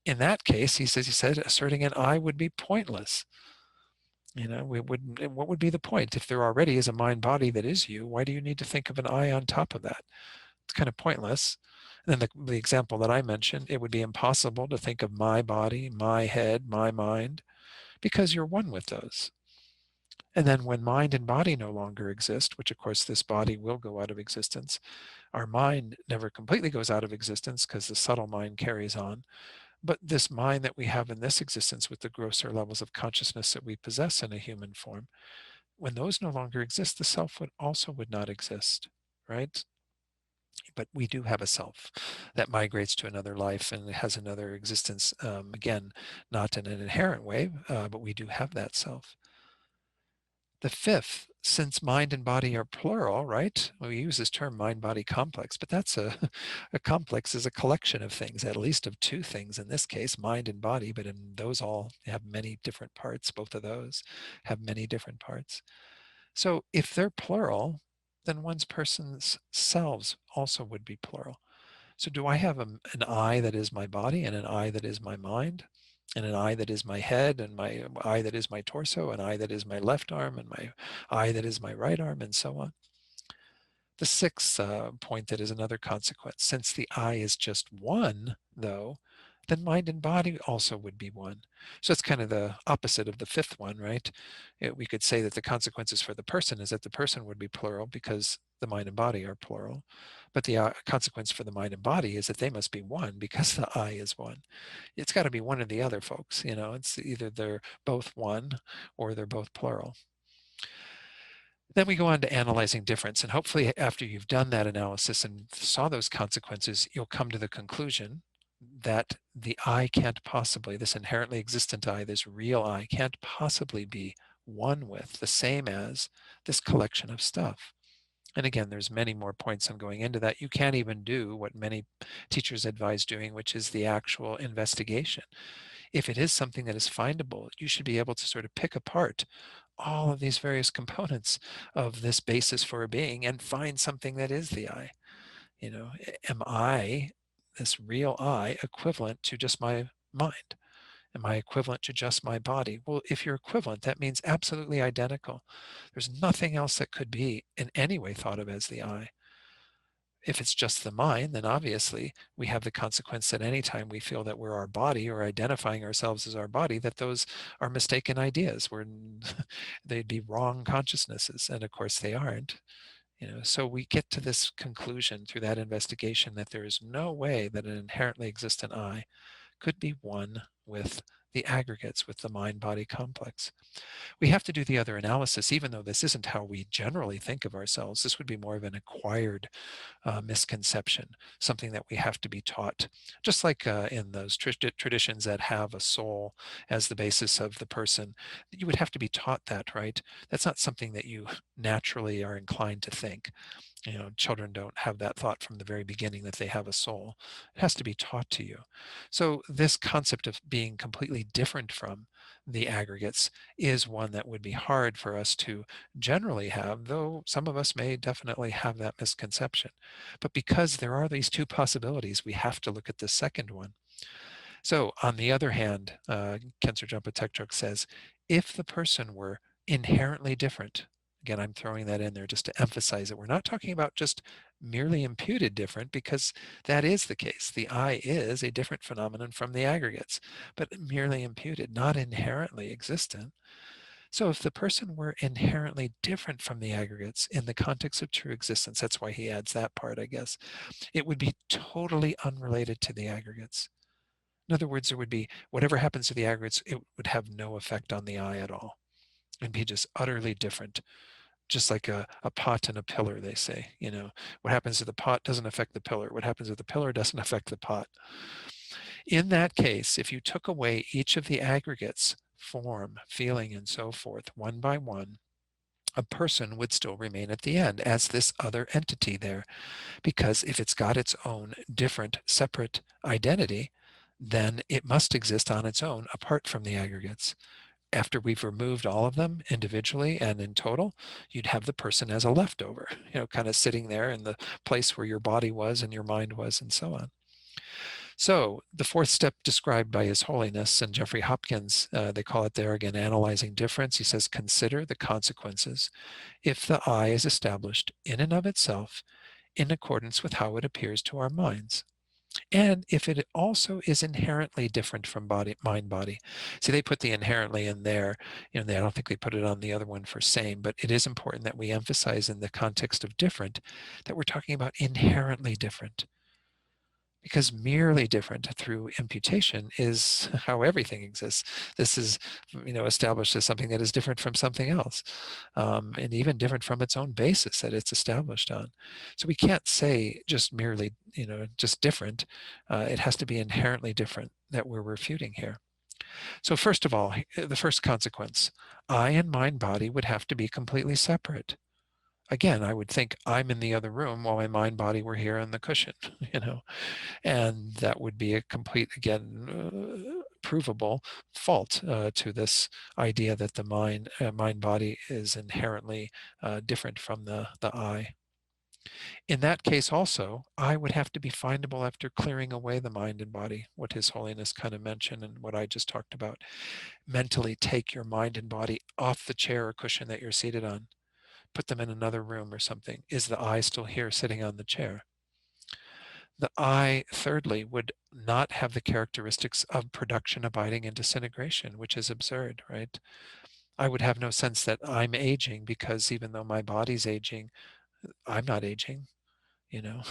In that case, he said, asserting an I would be pointless. What would be the point? If there already is a mind body that is you, why do you need to think of an I on top of that? It's kind of pointless. And then the example that I mentioned, it would be impossible to think of my body, my head, my mind, because you're one with those. And then when mind and body no longer exist, which of course this body will go out of existence, our mind never completely goes out of existence because the subtle mind carries on. But this mind that we have in this existence with the grosser levels of consciousness that we possess in a human form, when those no longer exist, the self would not exist, right? But we do have a self that migrates to another life and has another existence. Again, not in an inherent way, but we do have that self. The fifth, since mind and body are plural, right? We use this term mind-body complex, but that's a complex is a collection of things, at least of two things in this case, mind and body, but in those all have many different parts. Both of those have many different parts. So if they're plural, then one's person's selves also would be plural. So do I have an I that is my body and an I that is my mind? And an I that is my head, and my I that is my torso, and I that is my left arm, and my I that is my right arm, and so on. The sixth point that is another consequence, since the I is just one, though, then mind and body also would be one. So it's kind of the opposite of the fifth one, right? We could say that the consequences for the person is that the person would be plural because the mind and body are plural. But the consequence for the mind and body is that they must be one because the I is one. It's got to be one or the other, folks. It's either they're both one or they're both plural. Then we go on to analyzing difference. And hopefully after you've done that analysis and saw those consequences, you'll come to the conclusion that the I can't possibly, this inherently existent I, this real I, can't possibly be one with, the same as this collection of stuff. And again, there's many more points on going into that. You can't even do what many teachers advise doing, which is the actual investigation. If it is something that is findable, you should be able to sort of pick apart all of these various components of this basis for a being and find something that is the I. Am I, this real I, equivalent to just my mind? Am I equivalent to just my body? Well, if you're equivalent, that means absolutely identical. There's nothing else that could be in any way thought of as the I. If it's just the mind, then obviously we have the consequence that anytime we feel that we're our body or identifying ourselves as our body, that those are mistaken ideas. They'd be wrong consciousnesses, and of course they aren't. So we get to this conclusion through that investigation that there is no way that an inherently existent I could be one with the aggregates, with the mind-body complex. We have to do the other analysis, even though this isn't how we generally think of ourselves. This would be more of an acquired misconception, something that we have to be taught. Just like in those traditions that have a soul as the basis of the person, you would have to be taught that, right? That's not something that you naturally are inclined to think. Children don't have that thought from the very beginning that they have a soul. It has to be taught to you. So this concept of being completely different from the aggregates is one that would be hard for us to generally have, though some of us may definitely have that misconception. But because there are these two possibilities, we have to look at the second one. So on the other hand, Khensur Jampa Tekchok says, if the person were inherently different, again, I'm throwing that in there just to emphasize it. We're not talking about just merely imputed different, because that is the case. The I is a different phenomenon from the aggregates, but merely imputed, not inherently existent. So if the person were inherently different from the aggregates in the context of true existence, that's why he adds that part, I guess, it would be totally unrelated to the aggregates. In other words, there would be whatever happens to the aggregates, it would have no effect on the I at all and be just utterly different. Just like a pot and a pillar, they say. What happens to the pot doesn't affect the pillar. What happens to the pillar doesn't affect the pot. In that case, if you took away each of the aggregates, form, feeling, and so forth, one by one, a person would still remain at the end as this other entity there. Because if it's got its own different, separate identity, then it must exist on its own apart from the aggregates. After we've removed all of them individually and in total, you'd have the person as a leftover, kind of sitting there in the place where your body was and your mind was and so on. So the fourth step described by His Holiness and Jeffrey Hopkins, they call it there again, analyzing difference. He says, consider the consequences if the I is established in and of itself in accordance with how it appears to our minds. And if it also is inherently different from mind body. See, they put the inherently in there. I don't think they put it on the other one for same, but it is important that we emphasize in the context of different that we're talking about inherently different. because merely different through imputation is how everything exists. This is, established as something that is different from something else, and even different from its own basis that it's established on. So we can't say just merely, just different. It has to be inherently different that we're refuting here. So first of all, the first consequence, I and mind body would have to be completely separate. Again, I would think I'm in the other room while my mind body were here on the cushion, and that would be a complete, again, provable fault to this idea that the mind body is inherently different from the I. In that case also, I would have to be findable after clearing away the mind and body, what His Holiness kind of mentioned and what I just talked about. Mentally take your mind and body off the chair or cushion that you're seated on, put them in another room or something. Is the I still here sitting on the chair? The I, thirdly, would not have the characteristics of production, abiding, and disintegration, which is absurd, right? I would have no sense that I'm aging because even though my body's aging, I'm not aging, you know?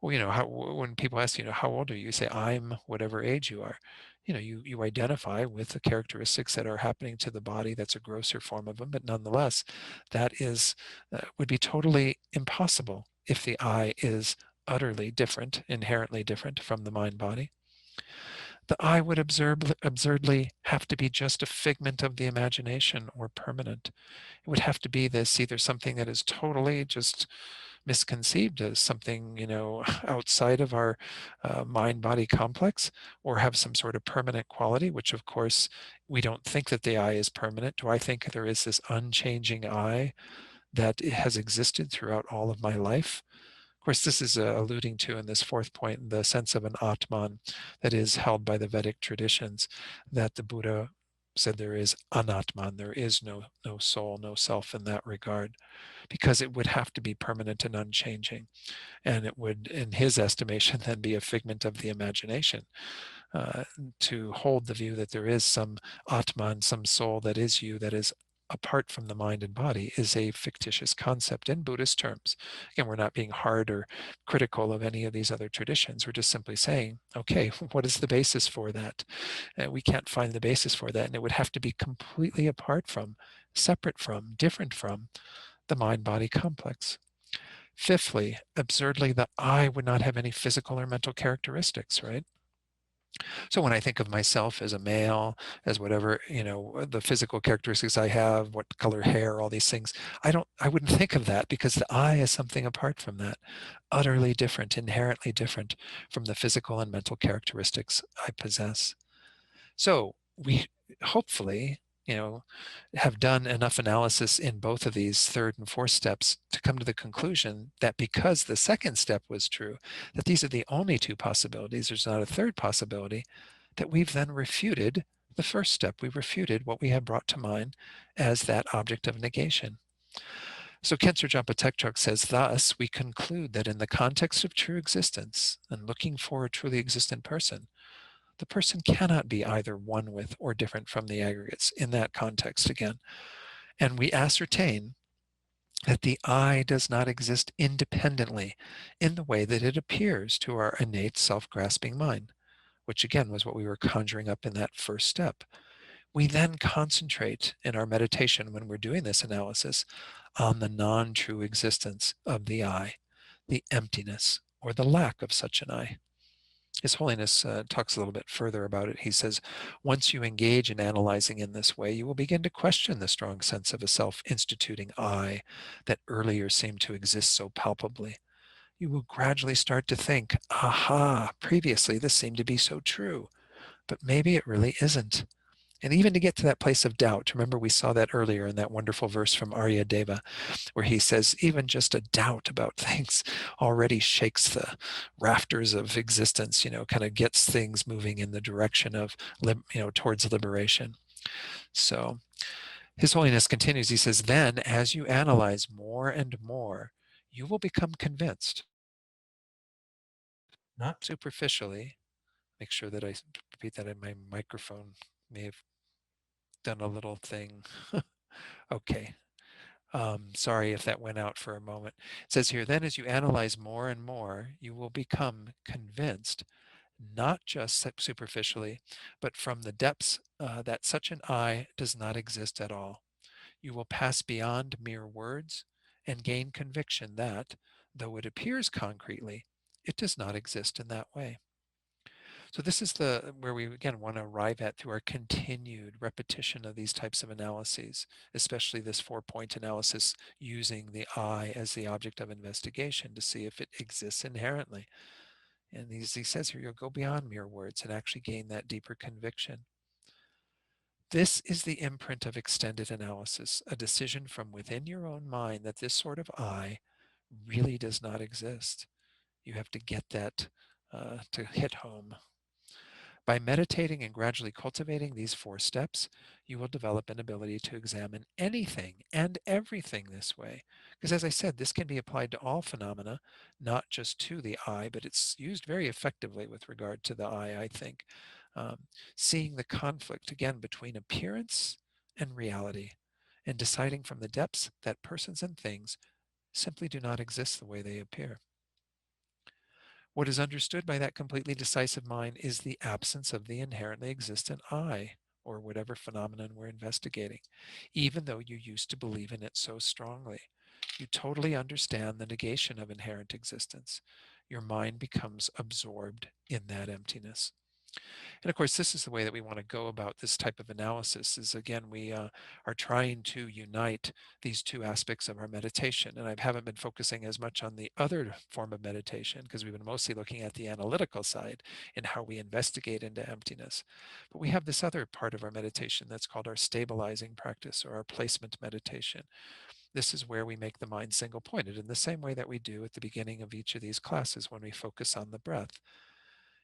Well, when people ask, how old are you? You say, I'm whatever age you are. You identify with the characteristics that are happening to the body. That's a grosser form of them, but nonetheless, that would be totally impossible if the I is utterly different, inherently different from the mind body. The I would absurdly have to be just a figment of the imagination or permanent. It would have to be this either something that is totally just misconceived as something, outside of our mind-body complex, or have some sort of permanent quality, which of course we don't think that the I is permanent. Do I think there is this unchanging I that has existed throughout all of my life? Of course, this is alluding to in this fourth point, the sense of an Atman that is held by the Vedic traditions, that the Buddha said there is anatman, there is no soul, no self in that regard, because it would have to be permanent and unchanging. And it would, in his estimation, then be a figment of the imagination. To hold the view that there is some Atman, some soul that is you, that is apart from the mind and body, is a fictitious concept in Buddhist terms. Again, we're not being hard or critical of any of these other traditions. We're just simply saying, okay, what is the basis for that? We can't find the basis for that, and it would have to be completely apart from, separate from, different from the mind-body complex. Fifthly, absurdly, the I would not have any physical or mental characteristics, right? So when I think of myself as a male, as whatever, the physical characteristics I have, what color hair, all these things, I wouldn't think of that, because the I is something apart from that, utterly different, inherently different from the physical and mental characteristics I possess. So we hopefully, have done enough analysis in both of these third and fourth steps to come to the conclusion that because the second step was true, that these are the only two possibilities, there's not a third possibility, that we've then refuted the first step. We refuted what we had brought to mind as that object of negation. So Khensur Jampa Tekchok says, thus, we conclude that in the context of true existence and looking for a truly existent person, the person cannot be either one with or different from the aggregates in that context again. And we ascertain that the I does not exist independently in the way that it appears to our innate self-grasping mind, which again was what we were conjuring up in that first step. We then concentrate in our meditation when we're doing this analysis on the non-true existence of the I, the emptiness or the lack of such an I. His Holiness talks a little bit further about it. He says, once you engage in analyzing in this way, you will begin to question the strong sense of a self-instituting I that earlier seemed to exist so palpably. You will gradually start to think, aha, previously this seemed to be so true, but maybe it really isn't. And even to get to that place of doubt, remember we saw that earlier in that wonderful verse from Arya Deva, where he says, even just a doubt about things already shakes the rafters of existence, kind of gets things moving in the direction of, towards liberation. So His Holiness continues, he says, then as you analyze more and more, you will become convinced, not superficially. Make sure that I repeat that in my microphone. May have done a little thing. Okay. Sorry if that went out for a moment. It says here, then as you analyze more and more, you will become convinced, not just superficially, but from the depths, that such an I does not exist at all. You will pass beyond mere words and gain conviction that, though it appears concretely, it does not exist in that way. So this is the where we again want to arrive at through our continued repetition of these types of analyses, especially this 4-point analysis using the I as the object of investigation to see if it exists inherently. And he says here, you'll go beyond mere words and actually gain that deeper conviction. This is the imprint of extended analysis, a decision from within your own mind that this sort of I really does not exist. You have to get that to hit home. By meditating and gradually cultivating these 4 steps, you will develop an ability to examine anything and everything this way. Because as I said, this can be applied to all phenomena, not just to the I, but it's used very effectively with regard to the I think. Seeing the conflict, again, between appearance and reality, and deciding from the depths that persons and things simply do not exist the way they appear. What is understood by that completely decisive mind is the absence of the inherently existent I, or whatever phenomenon we're investigating, even though you used to believe in it so strongly. You totally understand the negation of inherent existence. Your mind becomes absorbed in that emptiness. And of course, this is the way that we want to go about this type of analysis is, again, we are trying to unite these 2 aspects of our meditation. And I haven't been focusing as much on the other form of meditation because we've been mostly looking at the analytical side and how we investigate into emptiness. But we have this other part of our meditation that's called our stabilizing practice or our placement meditation. This is where we make the mind single pointed in the same way that we do at the beginning of each of these classes when we focus on the breath.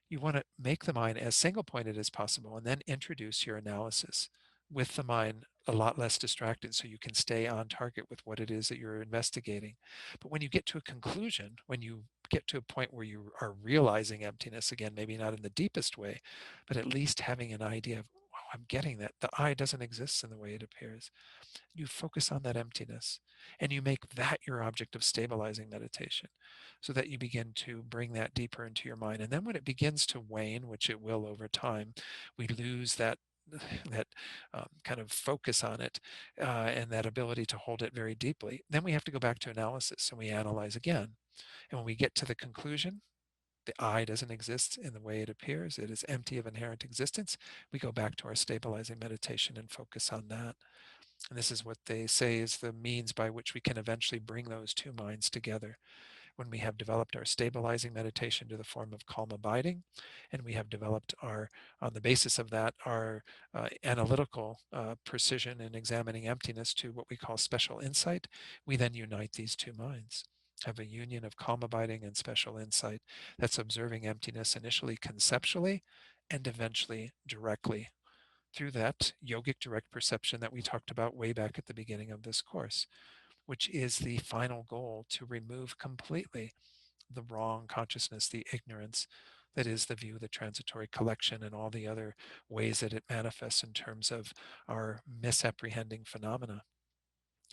You want to make the mind as single pointed as possible and then introduce your analysis with the mind a lot less distracted so you can stay on target with what it is that you're investigating. But when you get to a conclusion, when you get to a point where you are realizing emptiness, again, maybe not in the deepest way, but at least having an idea of, oh, I'm getting that. The I doesn't exist in the way it appears. You focus on that emptiness and you make that your object of stabilizing meditation so that you begin to bring that deeper into your mind. And then when it begins to wane, which it will over time, we lose that kind of focus on it and that ability to hold it very deeply. Then we have to go back to analysis and we analyze again. And when we get to the conclusion, the I doesn't exist in the way it appears. It is empty of inherent existence. We go back to our stabilizing meditation and focus on that. And this is what they say is the means by which we can eventually bring those 2 minds together. When we have developed our stabilizing meditation to the form of calm abiding, and we have developed on the basis of that, our analytical precision in examining emptiness to what we call special insight, we then unite these 2 minds. Have a union of calm abiding and special insight that's observing emptiness initially conceptually and eventually directly through that yogic direct perception that we talked about way back at the beginning of this course, which is the final goal to remove completely the wrong consciousness, the ignorance that is the view, the transitory collection, and all the other ways that it manifests in terms of our misapprehending phenomena.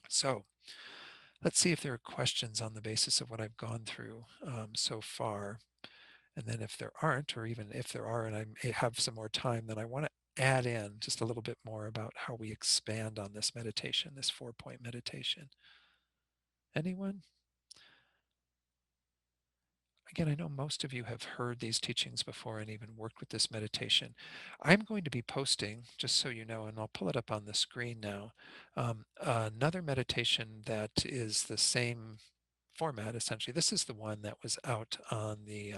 So let's see if there are questions on the basis of what I've gone through so far. And then if there aren't, or even if there are, and I have some more time, then I want to add in just a little bit more about how we expand on this meditation, this 4-point meditation. Anyone? Again, I know most of you have heard these teachings before and even worked with this meditation. I'm going to be posting, just so you know, and I'll pull it up on the screen now, another meditation that is the same format, essentially. This is the one that was out on the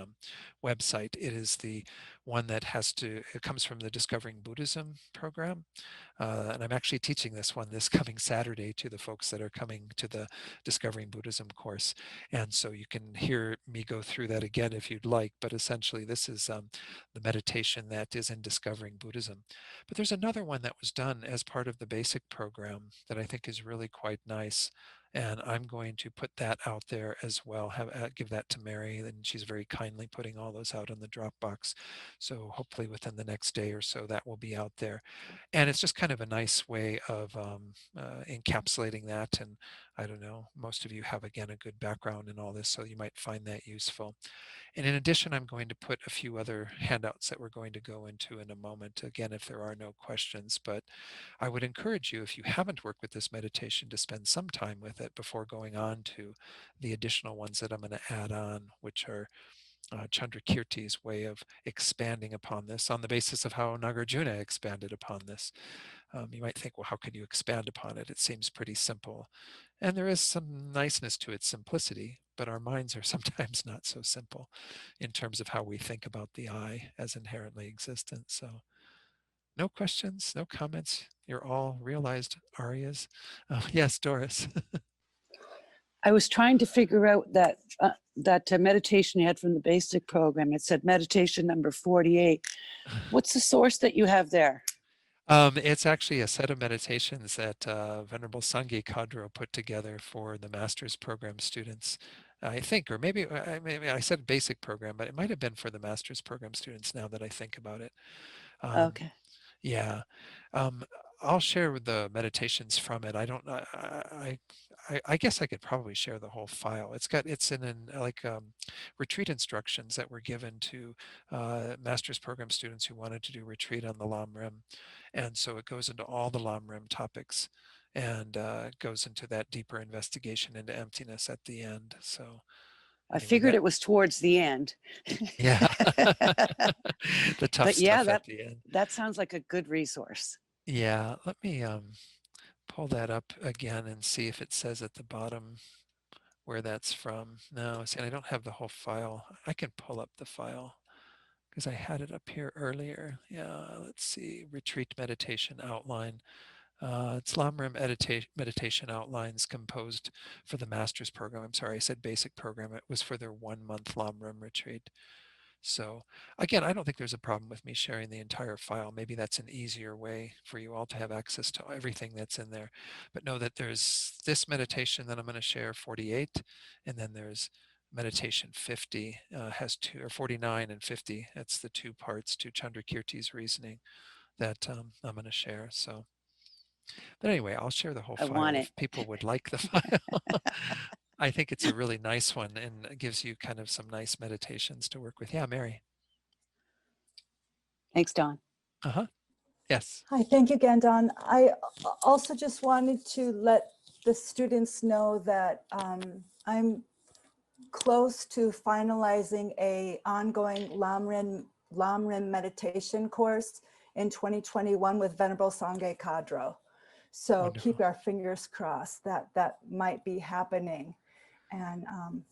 website. It is the one that it comes from the Discovering Buddhism program. And I'm actually teaching this one this coming Saturday to the folks that are coming to the Discovering Buddhism course. And so you can hear me go through that again if you'd like. But essentially, this is the meditation that is in Discovering Buddhism. But there's another one that was done as part of the basic program that I think is really quite nice. And I'm going to put that out there as well, give that to Mary, and she's very kindly putting all those out in the Dropbox. So hopefully within the next day or so that will be out there. And it's just kind of a nice way of encapsulating that. And I don't know, most of you have, again, a good background in all this, so you might find that useful. And in addition, I'm going to put a few other handouts that we're going to go into in a moment, again, if there are no questions. But I would encourage you, if you haven't worked with this meditation, to spend some time with it before going on to the additional ones that I'm going to add on, which are Chandrakirti's way of expanding upon this on the basis of how Nagarjuna expanded upon this. You might think, well, how can you expand upon it? It seems pretty simple. And there is some niceness to its simplicity, but our minds are sometimes not so simple in terms of how we think about the I as inherently existent. So no questions, no comments. You're all realized aryas. Yes, Doris. I was trying to figure out that meditation you had from the basic program. It said meditation number 48. What's the source that you have there? It's actually a set of meditations that Venerable Sangye Kadro put together for the master's program students, I think, or maybe I said basic program, but it might have been for the master's program students now that I think about it. Um, Okay. yeah, um, I'll share the meditations from it. I don't. I guess I could probably share the whole file. It's in like retreat instructions that were given to master's program students who wanted to do retreat on the Lam Rim, and so it goes into all the Lam Rim topics, and goes into that deeper investigation into emptiness at the end. So I anyway, figured it was towards the end. yeah, the tough But yeah, stuff at the end. that sounds like a good resource. Yeah, let me pull that up again and see if it says at the bottom where that's from. No, see, I don't have the whole file. I can pull up the file because I had it up here earlier. Yeah, let's see, retreat meditation outline. It's Lamrim meditation outlines composed for the master's program. I'm sorry, I said basic program. It was for their 1 month Lamrim retreat. So again, I don't think there's a problem with me sharing the entire file. Maybe that's an easier way for you all to have access to everything that's in there. But know that there's this meditation that I'm going to share, 48, and then there's meditation 50, has two, or 49 and 50. That's the two parts to Chandrakirti's reasoning that I'm going to share. So, but anyway, I'll share the whole I file want it. if people would like the file. I think it's a really nice one and it gives you kind of some nice meditations to work with. Yeah, Mary. Thanks, Don. Uh-huh. Yes. Hi, thank you, Gen Don. I also just wanted to let the students know that I'm close to finalizing a ongoing Lamrim meditation course in 2021 with Venerable Sangye Kadro. So Wonderful. keep our fingers crossed that that might be happening. And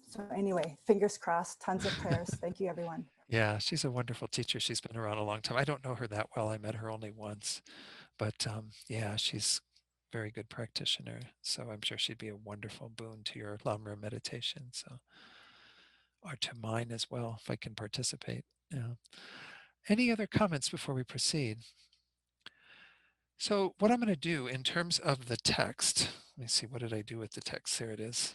so anyway, fingers crossed, tons of prayers. Thank you, everyone. Yeah, she's a wonderful teacher. She's been around a long time. I don't know her that well. I met her only once, but yeah, she's a very good practitioner. So I'm sure she'd be a wonderful boon to your Lamra meditation. So, or to mine as well, if I can participate. Yeah. Any other comments before we proceed? So what I'm going to do in terms of the text, let me see, what did I do with the text? There it is.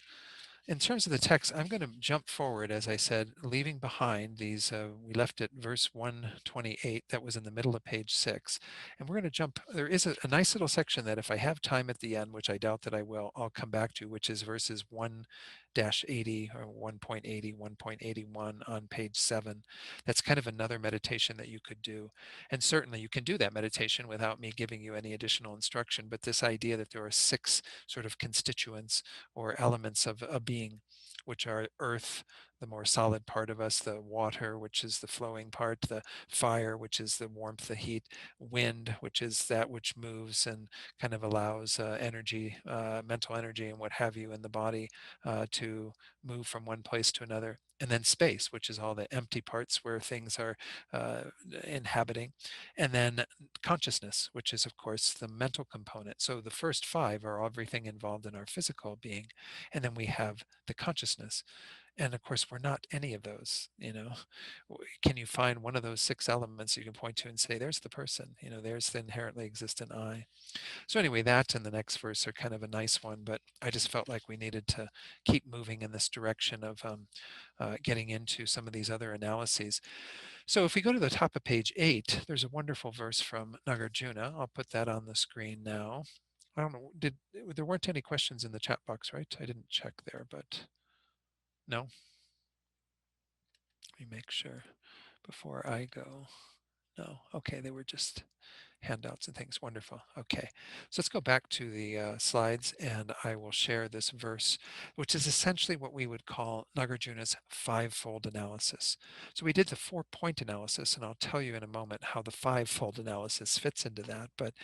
In terms of the text, I'm going to jump forward, as I said, leaving behind these, we left at verse 128, that was in the middle of page 6. And we're going to jump, there is a nice little section that if I have time at the end, which I doubt that I will, I'll come back to, which is verses 1-80 or 1.80, 1.81 on page 7. That's kind of another meditation that you could do. And certainly you can do that meditation without me giving you any additional instruction, but this idea that there are 6 sort of constituents or elements of a being, which are earth, the more solid part of us, the water, which is the flowing part, the fire, which is the warmth, the heat, wind, which is that which moves and kind of allows energy, mental energy and what have you in the body to move from one place to another. And then space, which is all the empty parts where things are inhabiting. And then consciousness, which is, of course, the mental component. So the first 5 are everything involved in our physical being. And then we have the consciousness. And of course, we're not any of those, Can you find one of those 6 elements you can point to and say, there's the person, there's the inherently existent I. So anyway, that and the next verse are kind of a nice one, but I just felt like we needed to keep moving in this direction of getting into some of these other analyses. So if we go to the top of page 8, there's a wonderful verse from Nagarjuna. I'll put that on the screen now. I don't know, there weren't any questions in the chat box, right? I didn't check there, but no. Let me make sure before I go. No, okay, they were just handouts and things. Wonderful. Okay, so let's go back to the slides, and I will share this verse, which is essentially what we would call Nagarjuna's 5-fold analysis. So we did the 4-point analysis, and I'll tell you in a moment how the 5-fold analysis fits into that. But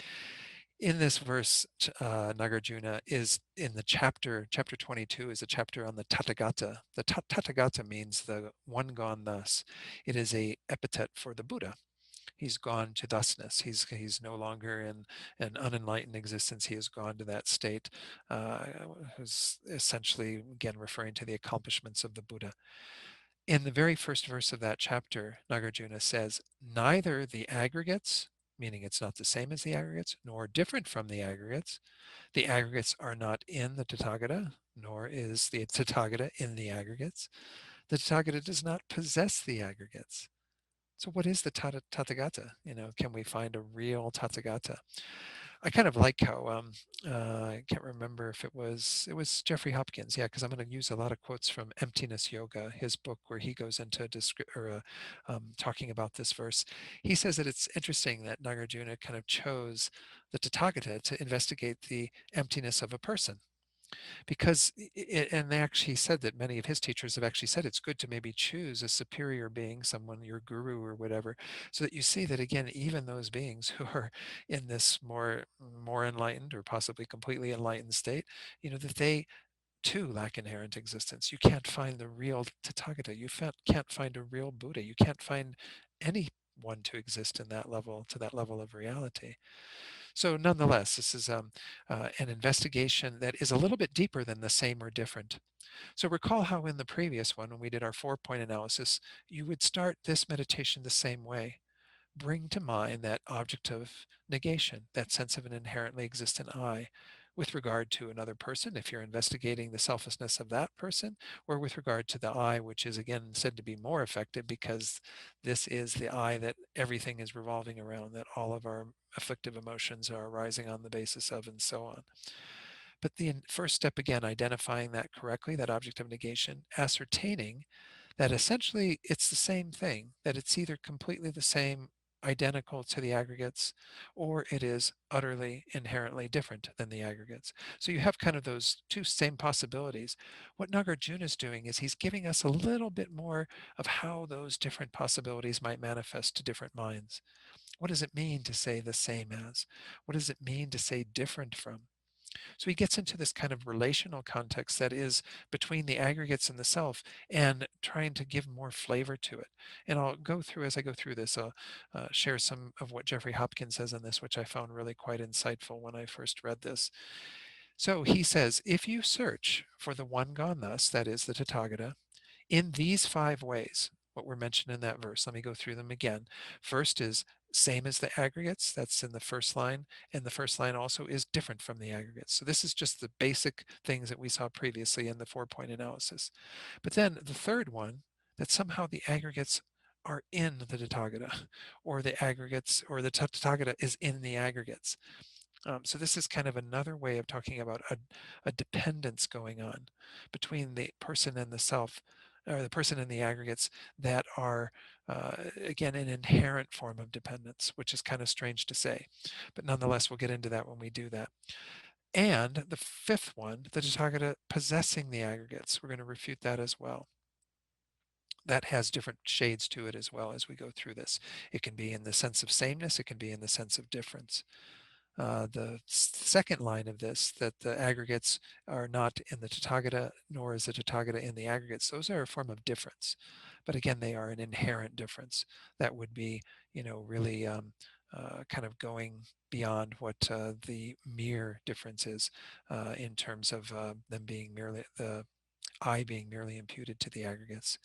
in this verse, Nagarjuna is in the chapter 22 is a chapter on the Tathagata. The Tathagata means the one gone thus. It is a epithet for the Buddha. He's gone to thusness. He's no longer in an unenlightened existence. He has gone to that state, who's essentially, again, referring to the accomplishments of the Buddha. In the very first verse of that chapter, Nagarjuna says, neither the aggregates, meaning it's not the same as the aggregates, nor different from the aggregates. The aggregates are not in the Tathagata, nor is the Tathagata in the aggregates. The Tathagata does not possess the aggregates. So what is the Tathagata? Can we find a real Tathagata? I kind of like how I can't remember if it was Jeffrey Hopkins, yeah, because I'm going to use a lot of quotes from Emptiness Yoga, his book where he goes into talking about this verse. He says that it's interesting that Nagarjuna kind of chose the Tathagata to investigate the emptiness of a person, because and they actually said that many of his teachers have actually said it's good to maybe choose a superior being, someone, your guru or whatever, so that you see that, again, even those beings who are in this more enlightened or possibly completely enlightened state, that they too lack inherent existence. You can't find the real Tathagata. You can't find a real Buddha. You can't find anyone to exist in that level, to that level of reality. So nonetheless, this is an investigation that is a little bit deeper than the same or different. So recall how in the previous one, when we did our 4-point analysis, you would start this meditation the same way. Bring to mind that object of negation, that sense of an inherently existent I, with regard to another person, if you're investigating the selflessness of that person, or with regard to the I, which is again said to be more effective because this is the I that everything is revolving around, that all of our afflictive emotions are arising on the basis of, and so on. But the first step, again, identifying that correctly, that object of negation, ascertaining that essentially it's the same thing, that it's either completely the same, identical to the aggregates, or it is utterly inherently different than the aggregates. So you have kind of those two same possibilities. What Nagarjuna is doing is he's giving us a little bit more of how those different possibilities might manifest to different minds. What does it mean to say the same as? What does it mean to say different from? So he gets into this kind of relational context that is between the aggregates and the self, and trying to give more flavor to it. And I'll go through, as I go through this, I'll share some of what Jeffrey Hopkins says on this, which I found really quite insightful when I first read this. So he says, if you search for the one gone thus, that is the Tathagata, in these 5 ways, what were mentioned in that verse. Let me go through them again. First is same as the aggregates. That's in the first line. And the first line also is different from the aggregates. So this is just the basic things that we saw previously in the 4-point analysis. But then the third one, that somehow the aggregates are in the Tathagata, or the aggregates, or the Tathagata is in the aggregates. So this is kind of another way of talking about a dependence going on between the person and the self, or the person and the aggregates, that are, again, an inherent form of dependence, which is kind of strange to say. But nonetheless, we'll get into that when we do that. And the 5th one, the Tathagata possessing the aggregates, we're going to refute that as well. That has different shades to it as well as we go through this. It can be in the sense of sameness, it can be in the sense of difference. The second line of this, that the aggregates are not in the Tathagata, nor is the Tathagata in the aggregates. Those are a form of difference. But again, they are an inherent difference that would be, really kind of going beyond what the mere difference is, in terms of them being merely the I being merely imputed to the aggregates.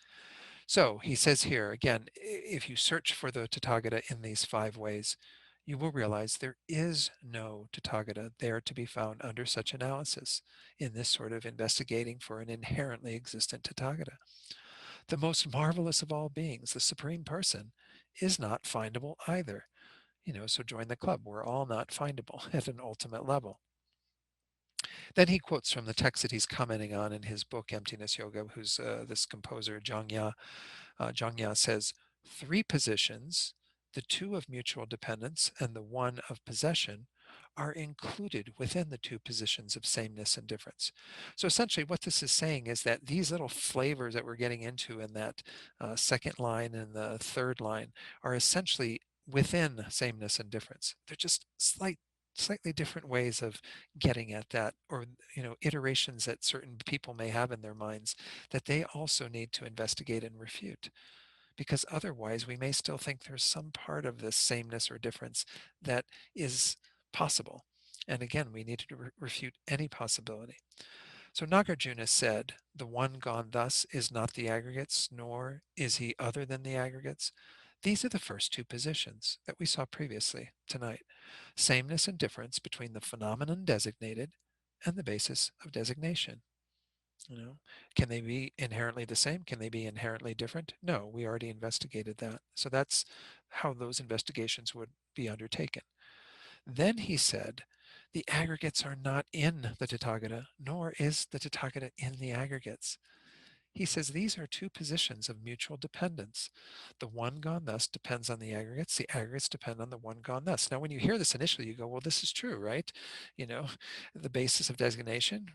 So he says here, again, if you search for the Tathagata in these 5 ways, you will realize there is no Tathagata there to be found under such analysis in this sort of investigating for an inherently existent Tathagata. The most marvelous of all beings, the Supreme Person, is not findable either. So join the club. We're all not findable at an ultimate level. Then he quotes from the text that he's commenting on in his book, Emptiness Yoga, who's this composer, Jangya. Jangya says, 3 positions, the 2 of mutual dependence and the 1 of possession, are included within the 2 positions of sameness and difference. So essentially what this is saying is that these little flavors that we're getting into in that second line and the third line are essentially within sameness and difference. They're just slightly different ways of getting at that, or iterations that certain people may have in their minds that they also need to investigate and refute, because otherwise we may still think there's some part of this sameness or difference that is possible. And again, we need to refute any possibility. So Nagarjuna said, the one gone thus is not the aggregates, nor is he other than the aggregates. These are the first 2 positions that we saw previously tonight. Sameness and difference between the phenomenon designated and the basis of designation. Can they be inherently the same? Can they be inherently different? No, we already investigated that. So that's how those investigations would be undertaken. Then he said, the aggregates are not in the Tathagata, nor is the Tathagata in the aggregates. He says these are 2 positions of mutual dependence. The one gone thus depends on the aggregates depend on the one gone thus. Now, when you hear this initially, you go, well, this is true, right? The basis of designation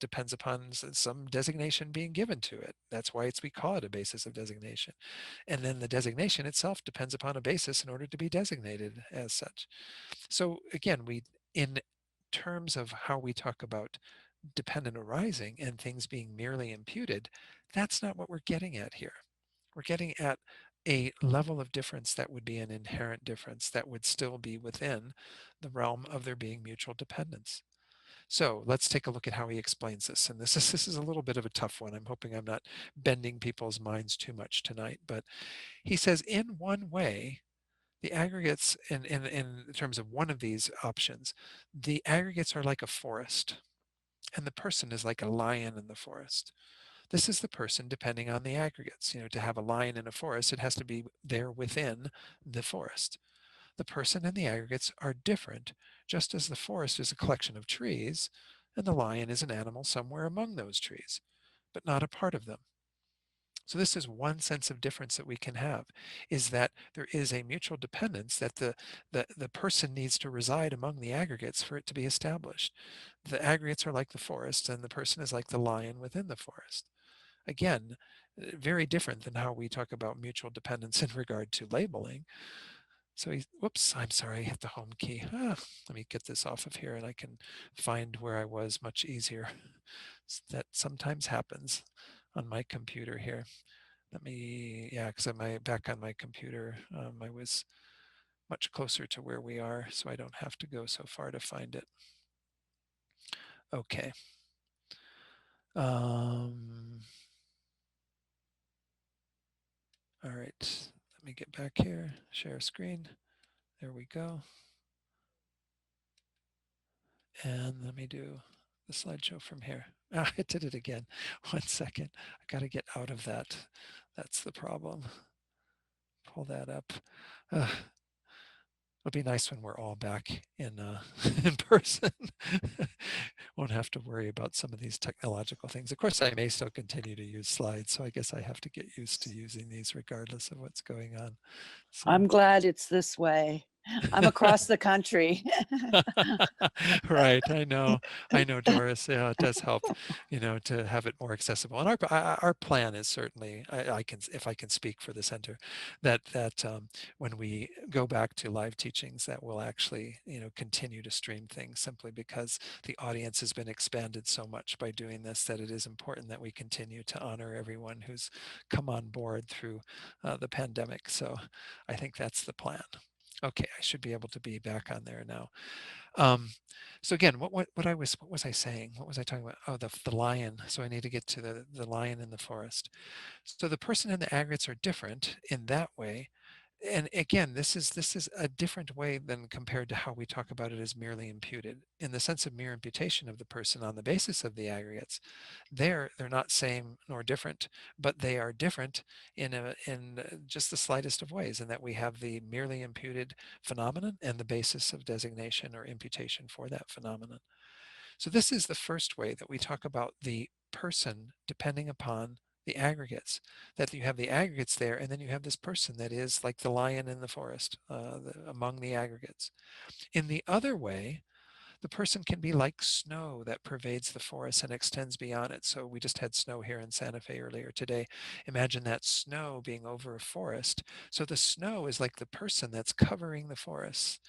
depends upon some designation being given to it. That's why we call it a basis of designation. And then the designation itself depends upon a basis in order to be designated as such. So again, in terms of how we talk about dependent arising and things being merely imputed, that's not what we're getting at here. We're getting at a level of difference that would be an inherent difference that would still be within the realm of there being mutual dependence. So let's take a look at how he explains this. And this is a little bit of a tough one. I'm hoping I'm not bending people's minds too much tonight. But he says, in one way, the aggregates, in terms of one of these options, the aggregates are like a forest, and the person is like a lion in the forest. This is the person depending on the aggregates. To have a lion in a forest, it has to be there within the forest. The person and the aggregates are different, just as the forest is a collection of trees, and the lion is an animal somewhere among those trees, but not a part of them. So this is one sense of difference that we can have, is that there is a mutual dependence that the person needs to reside among the aggregates for it to be established. The aggregates are like the forest, and the person is like the lion within the forest. Again, very different than how we talk about mutual dependence in regard to labeling. So whoops, I'm sorry, I hit the home key. Let me get this off of here and I can find where I was much easier. That sometimes happens on my computer here. Because I'm back on my computer. I was much closer to where we are, so I don't have to go so far to find it. Okay. All right, let me get back here, share screen. There we go. And let me do the slideshow from here. I did it again. 1 second. I got to get out of that. That's the problem. Pull that up. It'll be nice when we're all back in in person. Won't have to worry about some of these technological things. Of course, I may still continue to use slides, so I guess I have to get used to using these regardless of what's going on. So. I'm glad it's this way. I'm across the country. Right, I know, Doris. Yeah, it does help, to have it more accessible. And our plan is certainly, I can, if I can speak for the center, that when we go back to live teachings, that we'll actually, continue to stream things, simply because the audience has been expanded so much by doing this, that it is important that we continue to honor everyone who's come on board through the pandemic. So I think that's the plan. Okay, I should be able to be back on there now. So again, what was I saying? What was I talking about? Oh, the lion. So I need to get to the lion in the forest. So the person and the aggregates are different in that way. And again, this is a different way than compared to how we talk about it as merely imputed. In the sense of mere imputation of the person on the basis of the aggregates, they're not same nor different, but they are different in just the slightest of ways, in that we have the merely imputed phenomenon and the basis of designation or imputation for that phenomenon. So this is the first way that we talk about the person depending upon the aggregates, that you have the aggregates there, and then you have this person that is like the lion in the forest among the aggregates. In the other way, the person can be like snow that pervades the forest and extends beyond it. So we just had snow here in Santa Fe earlier today. Imagine that snow being over a forest. So the snow is like the person that's covering the forest.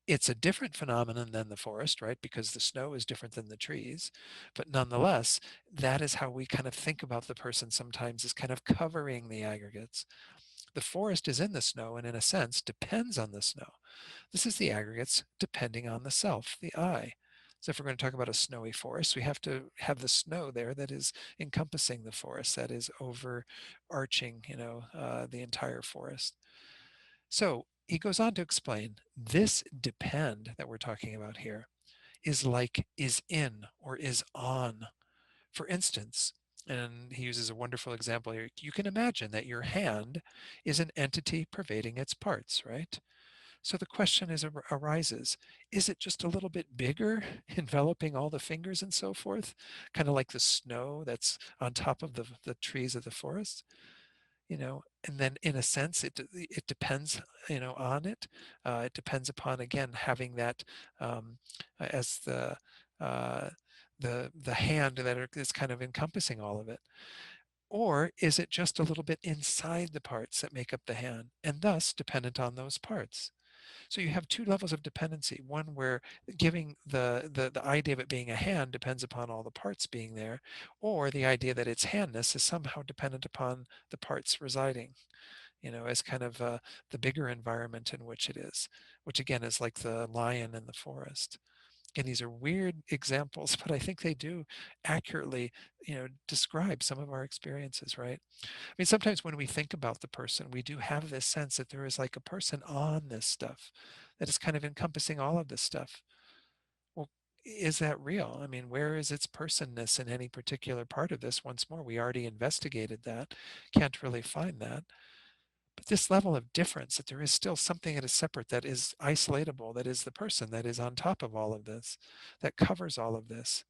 It's a different phenomenon than the forest, right? Because the snow is different than the trees. But nonetheless, that is how we kind of think about the person sometimes, as kind of covering the aggregates. The forest is in the snow and in a sense depends on the snow. This is the aggregates depending on the self, the I. So if we're going to talk about a snowy forest, we have to have the snow there that is encompassing the forest, that is overarching, the entire forest. So he goes on to explain this depend that we're talking about here is like is in or is on. For instance, and he uses a wonderful example here, you can imagine that your hand is an entity pervading its parts, right? So the question arises, is it just a little bit bigger, enveloping all the fingers and so forth, kind of like the snow that's on top of the trees of the forest? And then in a sense it depends on it. It depends upon, again, having that as uh, the hand that is kind of encompassing all of it. Or is it just a little bit inside the parts that make up the hand and thus dependent on those parts? So you have two levels of dependency. One where giving the idea of it being a hand depends upon all the parts being there, or the idea that its handness is somehow dependent upon the parts residing, as kind of the bigger environment in which it is, which again is like the lion in the forest. And these are weird examples, but I think they do accurately, describe some of our experiences, right? I mean, sometimes when we think about the person, we do have this sense that there is like a person on this stuff that is kind of encompassing all of this stuff. Well, is that real? I mean, where is its personness in any particular part of this? Once more, we already investigated that, can't really find that. But this level of difference, that there is still something that is separate, that is isolatable, that is the person that is on top of all of this, that covers all of this.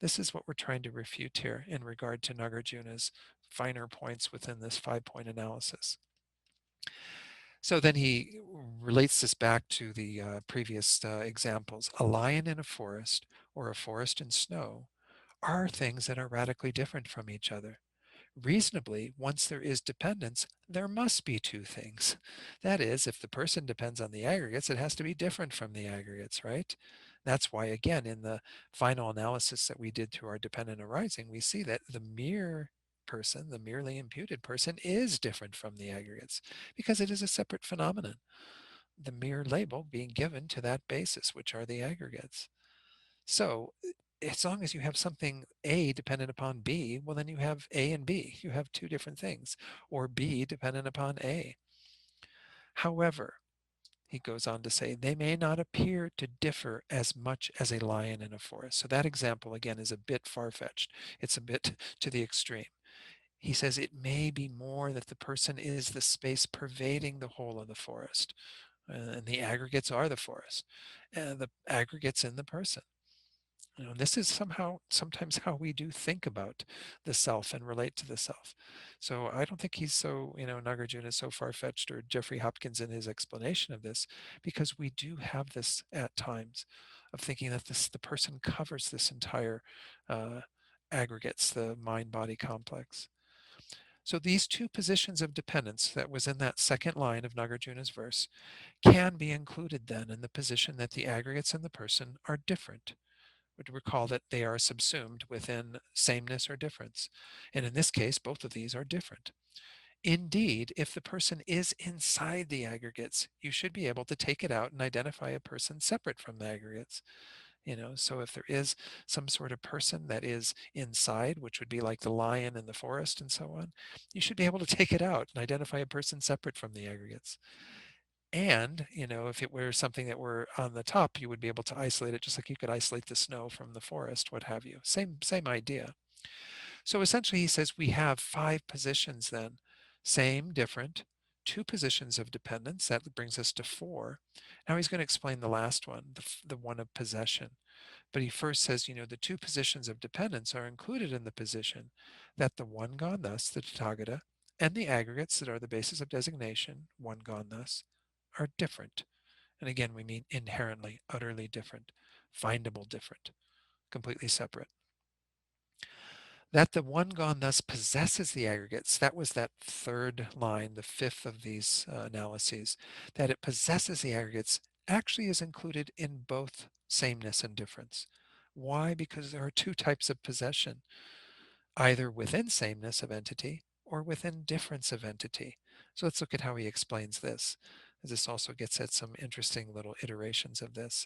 This is what we're trying to refute here in regard to Nagarjuna's finer points within this 5-point analysis. So then he relates this back to the previous examples. A lion in a forest or a forest in snow are things that are radically different from each other. Reasonably, once there is dependence, there must be two things. That is, if the person depends on the aggregates, it has to be different from the aggregates, right? That's why, again, in the final analysis that we did through our dependent arising, we see that the mere person, the merely imputed person, is different from the aggregates because it is a separate phenomenon. The mere label being given to that basis, which are the aggregates. So as long as you have something A dependent upon B, well, then you have A and B. You have two different things, or B dependent upon A. However, he goes on to say, they may not appear to differ as much as a lion in a forest. So that example, again, is a bit far-fetched. It's a bit to the extreme. He says it may be more that the person is the space pervading the whole of the forest, and the aggregates are the forest, and the aggregates in the person. This is sometimes how we do think about the self and relate to the self. So I don't think he's so, Nagarjuna is so far-fetched, or Jeffrey Hopkins in his explanation of this, because we do have this at times of thinking that the person covers this entire uh, aggregates, the mind-body complex. So these two positions of dependence that was in that second line of Nagarjuna's verse can be included then in the position that the aggregates and the person are different. Would recall that they are subsumed within sameness or difference. And in this case, both of these are different. Indeed, if the person is inside the aggregates, you should be able to take it out and identify a person separate from the aggregates. So if there is some sort of person that is inside, which would be like the lion in the forest and so on, you should be able to take it out and identify a person separate from the aggregates. And, if it were something that were on the top, you would be able to isolate it just like you could isolate the snow from the forest, what have you. Same idea. So essentially he says we have 5 positions then, same, different, 2 positions of dependence. That brings us to 4. Now he's going to explain the last one, the one of possession. But he first says, the 2 positions of dependence are included in the position that the one gone thus, the Tathagata, and the aggregates that are the basis of designation, one gone thus, are different. And again, we mean inherently, utterly different, findable different, completely separate. That the one gone thus possesses the aggregates, that was that third line, the fifth of these analyses, that it possesses the aggregates actually is included in both sameness and difference. Why? Because there are 2 types of possession, either within sameness of entity or within difference of entity. So let's look at how he explains this, as this also gets at some interesting little iterations of this.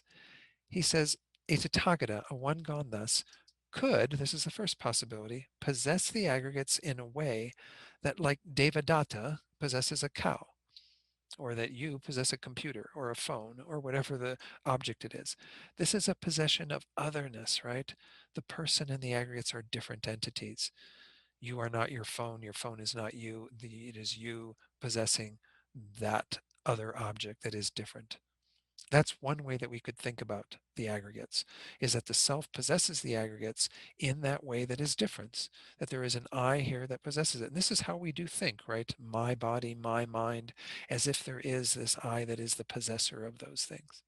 He says, a Tathagata, a one gone thus, could, this is the first possibility, possess the aggregates in a way that, like Devadatta possesses a cow, or that you possess a computer or a phone or whatever the object it is. This is a possession of otherness, right? The person and the aggregates are different entities. You are not your phone is not you. It is you possessing that other object that is different. That's one way that we could think about the aggregates, is that the self possesses the aggregates in that way that is difference, that there is an I here that possesses it. And this is how we do think, right? My body, my mind, as if there is this I that is the possessor of those things.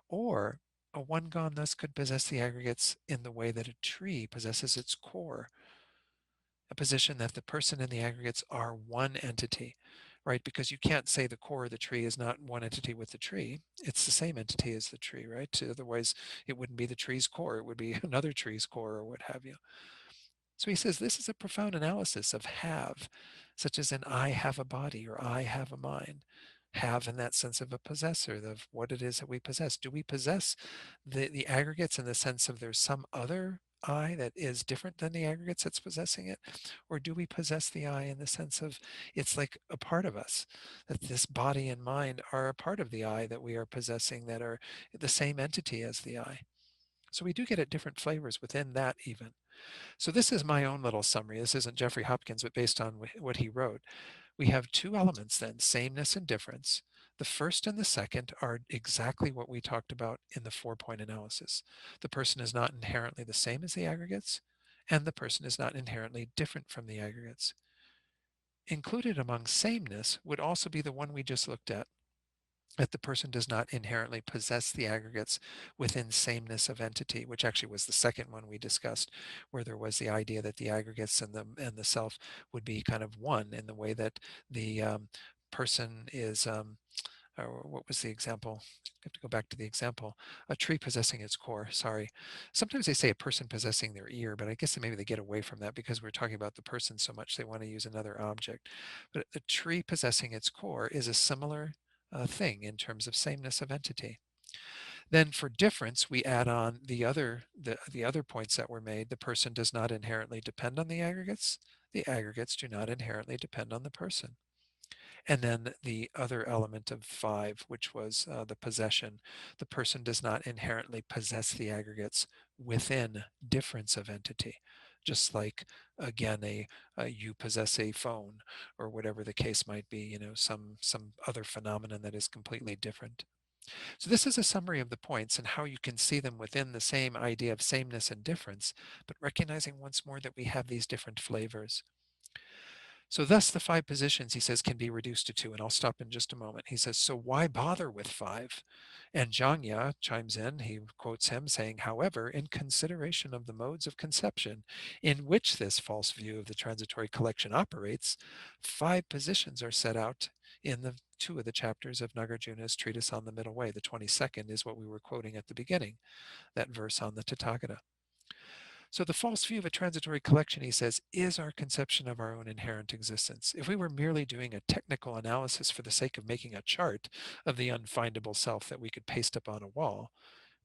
Or a one gone thus could possess the aggregates in the way that a tree possesses its core, a position that the person and the aggregates are one entity, right? Because you can't say the core of the tree is not one entity with the tree. It's the same entity as the tree, right? Otherwise, it wouldn't be the tree's core. It would be another tree's core or what have you. So he says this is a profound analysis of have, such as in I have a body or I have a mind. Have in that sense of a possessor, of what it is that we possess. Do we possess the aggregates in the sense of there's some other I that is different than the aggregates that's possessing it? Or do we possess the I in the sense of it's like a part of us, that this body and mind are a part of the I that we are possessing, that are the same entity as the I? So we do get at different flavors within that even. So this is my own little summary. This isn't Jeffrey Hopkins, but based on what he wrote. We have 2 elements then, sameness and difference. The first and the second are exactly what we talked about in the 4-point analysis. The person is not inherently the same as the aggregates, and the person is not inherently different from the aggregates. Included among sameness would also be the one we just looked at, that the person does not inherently possess the aggregates within sameness of entity, which actually was the second one we discussed, where there was the idea that the aggregates and the self would be kind of one in the way that the person is, or what was the example? I have to go back to the example. A tree possessing its core, sorry. Sometimes they say a person possessing their ear, but I guess maybe they get away from that because we're talking about the person so much they want to use another object. But the tree possessing its core is a similar thing in terms of sameness of entity. Then for difference, we add on the other points that were made. The person does not inherently depend on the aggregates. The aggregates do not inherently depend on the person. And then the other element of 5, which was the possession. The person does not inherently possess the aggregates within difference of entity. Just like, again, you possess a phone or whatever the case might be, some other phenomenon that is completely different. So this is a summary of the points and how you can see them within the same idea of sameness and difference, but recognizing once more that we have these different flavors. So thus the 5 positions, he says, can be reduced to 2, and I'll stop in just a moment. He says, so why bother with 5? And Janya chimes in, he quotes him saying, however, in consideration of the modes of conception in which this false view of the transitory collection operates, 5 positions are set out in the 2 of the chapters of Nagarjuna's treatise on the middle way. The 22nd is what we were quoting at the beginning, that verse on the Tathagata. So the false view of a transitory collection, he says, is our conception of our own inherent existence. If we were merely doing a technical analysis for the sake of making a chart of the unfindable self that we could paste up on a wall,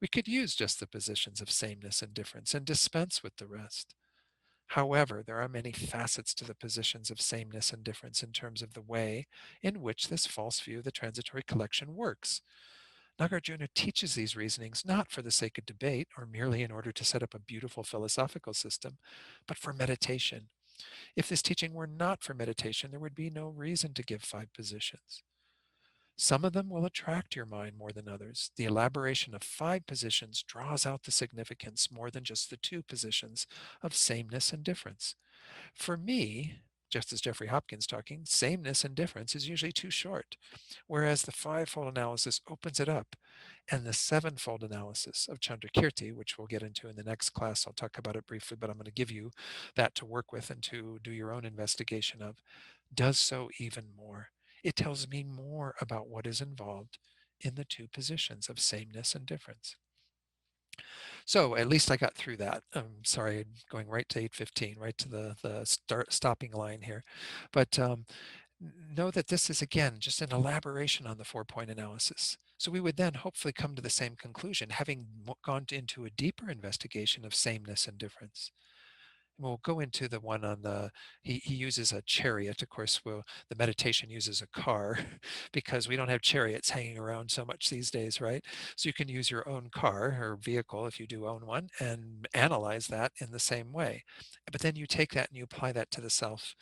We could use just the positions of sameness and difference and dispense with the rest. However, there are many facets to the positions of sameness and difference in terms of the way in which this false view of the transitory collection works. Nagarjuna teaches these reasonings not for the sake of debate or merely in order to set up a beautiful philosophical system, but for meditation. If this teaching were not for meditation, there would be no reason to give 5 positions. Some of them will attract your mind more than others. The elaboration of 5 positions draws out the significance more than just the 2 positions of sameness and difference. For me, just as Jeffrey Hopkins talking, sameness and difference is usually too short, whereas the 5-fold analysis opens it up, and the 7-fold analysis of Chandrakirti, which we'll get into in the next class, I'll talk about it briefly, but I'm going to give you that to work with and to do your own investigation of, does so even more. It tells me more about what is involved in the 2 positions of sameness and difference. So at least I got through that. I'm sorry, going right to 8:15, right to the stopping line here. But know that this is, again, just an elaboration on the 4-point analysis. So we would then hopefully come to the same conclusion, having gone into a deeper investigation of sameness and difference. We'll go into the one on the, he uses a chariot. Of course, the meditation uses a car because we don't have chariots hanging around so much these days, right? So you can use your own car or vehicle if you do own one and analyze that in the same way. But then you take that and you apply that to the self.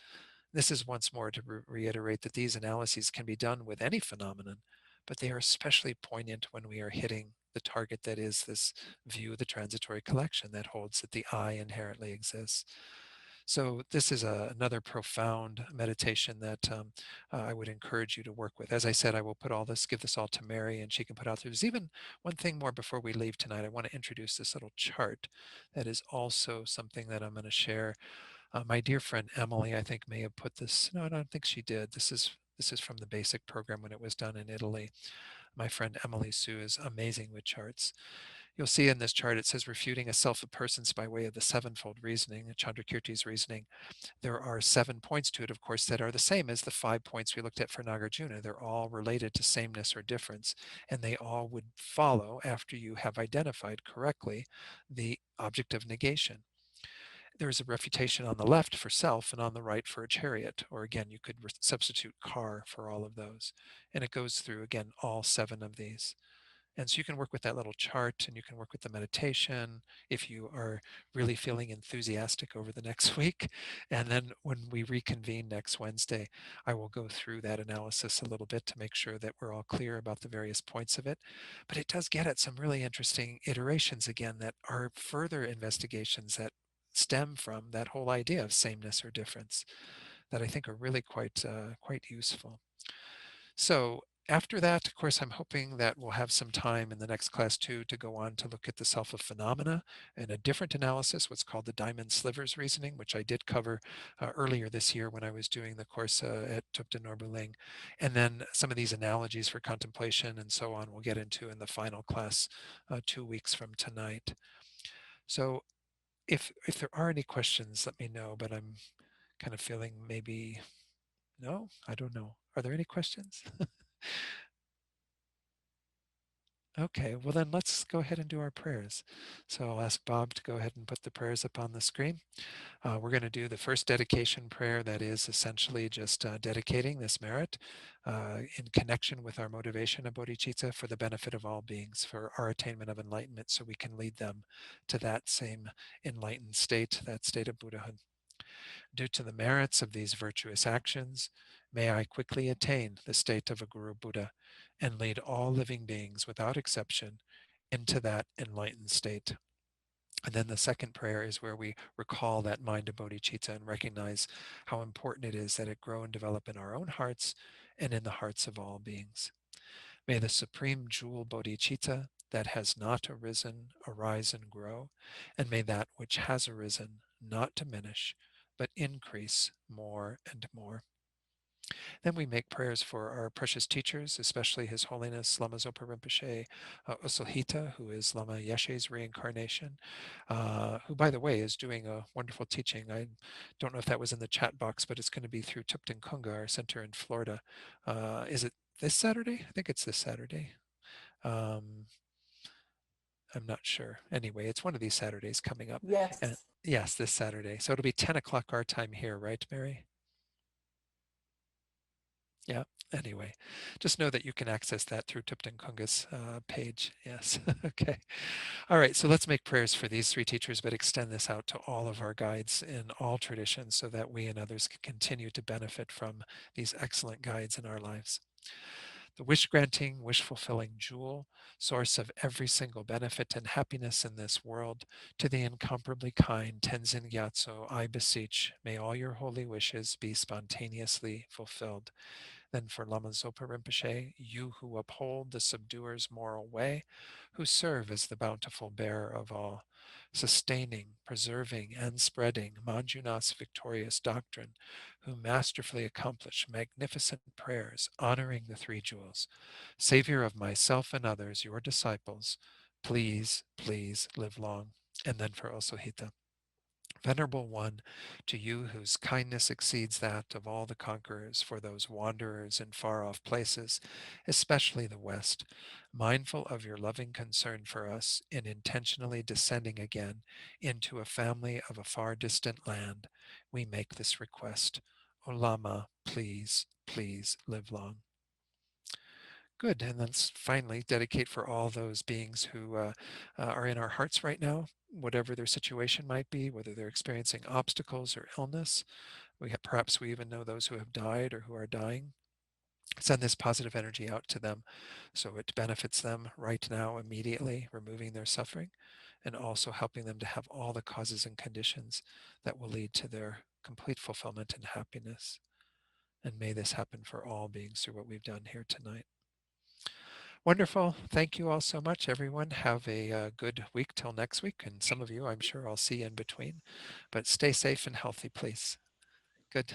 This is once more to reiterate that these analyses can be done with any phenomenon, but they are especially poignant when we are hitting the target that is this view of the transitory collection that holds that the I inherently exists. So this is another profound meditation that I would encourage you to work with. As I said, I will give this all to Mary, and she can put out there. There's even one thing more before we leave tonight. I want to introduce this little chart that is also something that I'm going to share. My dear friend Emily, I think, may have put this. No, I don't think she did. This is from the basic program when it was done in Italy. My friend Emily Sue is amazing with charts. You'll see in this chart it says refuting a self of persons by way of the 7-fold reasoning, Chandrakirti's reasoning. There are 7 points to it, of course, that are the same as the 5 points we looked at for Nagarjuna. They're all related to sameness or difference, and they all would follow after you have identified correctly the object of negation. There's a refutation on the left for self and on the right for a chariot, or again, you could substitute car for all of those. And it goes through, again, all 7 of these. And so you can work with that little chart and you can work with the meditation if you are really feeling enthusiastic over the next week. And then when we reconvene next Wednesday, I will go through that analysis a little bit to make sure that we're all clear about the various points of it. But it does get at some really interesting iterations again that are further investigations that stem from that whole idea of sameness or difference that I think are really quite useful. So after that, of course, I'm hoping that we'll have some time in the next class too to go on to look at the self of phenomena and a different analysis, what's called the diamond slivers reasoning, which I did cover earlier this year when I was doing the course at Tupten Norbuling. And then some of these analogies for contemplation and so on we'll get into in the final class 2 weeks from tonight. So if there are any questions, let me know, but I'm kind of feeling maybe, no, I don't know. Are there any questions? Okay, well then let's go ahead and do our prayers. So I'll ask Bob to go ahead and put the prayers up on the screen. We're going to do the first dedication prayer that is essentially just dedicating this merit in connection with our motivation of bodhicitta for the benefit of all beings, for our attainment of enlightenment so we can lead them to that same enlightened state, that state of Buddhahood. Due to the merits of these virtuous actions, may I quickly attain the state of a Guru Buddha and lead all living beings without exception into that enlightened state. And then the second prayer is where we recall that mind of bodhicitta and recognize how important it is that it grow and develop in our own hearts and in the hearts of all beings. May the supreme jewel bodhicitta that has not arisen arise and grow, and may that which has arisen not diminish, but increase more and more. Then we make prayers for our precious teachers, especially His Holiness Lama Zopa Rinpoche Usulhita, who is Lama Yeshe's reincarnation, who, by the way, is doing a wonderful teaching. I don't know if that was in the chat box, but it's going to be through Tupten Kunga, our center in Florida. Is it this Saturday? I think it's this Saturday. Um, I'm not sure. Anyway, it's one of these Saturdays coming up. And Yes. yes, this Saturday. So it'll be 10 o'clock our time here, right, Mary? Yeah. Anyway, just know that you can access that through Tupten Kunga's page. Yes. Okay. All right. So let's make prayers for these three teachers, but extend this out to all of our guides in all traditions so that we and others can continue to benefit from these excellent guides in our lives. The wish-granting, wish-fulfilling jewel, source of every single benefit and happiness in this world, to the incomparably kind Tenzin Gyatso, I beseech, may all your holy wishes be spontaneously fulfilled. Then for Lama Zopa Rinpoche, you who uphold the subduer's moral way, who serve as the bountiful bearer of all, sustaining, preserving, and spreading Manjuna's victorious doctrine, who masterfully accomplish magnificent prayers honoring the three jewels, Savior of myself and others, your disciples, please, please live long. And then for Osohita. Venerable One, to you whose kindness exceeds that of all the conquerors for those wanderers in far-off places, especially the West, mindful of your loving concern for us in intentionally descending again into a family of a far distant land, we make this request. O Lama, please, please live long. Good. And then finally, dedicate for all those beings who are in our hearts right now, whatever their situation might be, whether they're experiencing obstacles or illness. Perhaps we even know those who have died or who are dying. Send this positive energy out to them so it benefits them right now, immediately, removing their suffering, and also helping them to have all the causes and conditions that will lead to their complete fulfillment and happiness. And may this happen for all beings through what we've done here tonight. Wonderful. Thank you all so much, everyone. Have a good week till next week. And some of you, I'm sure I'll see in between. But stay safe and healthy, please. Good.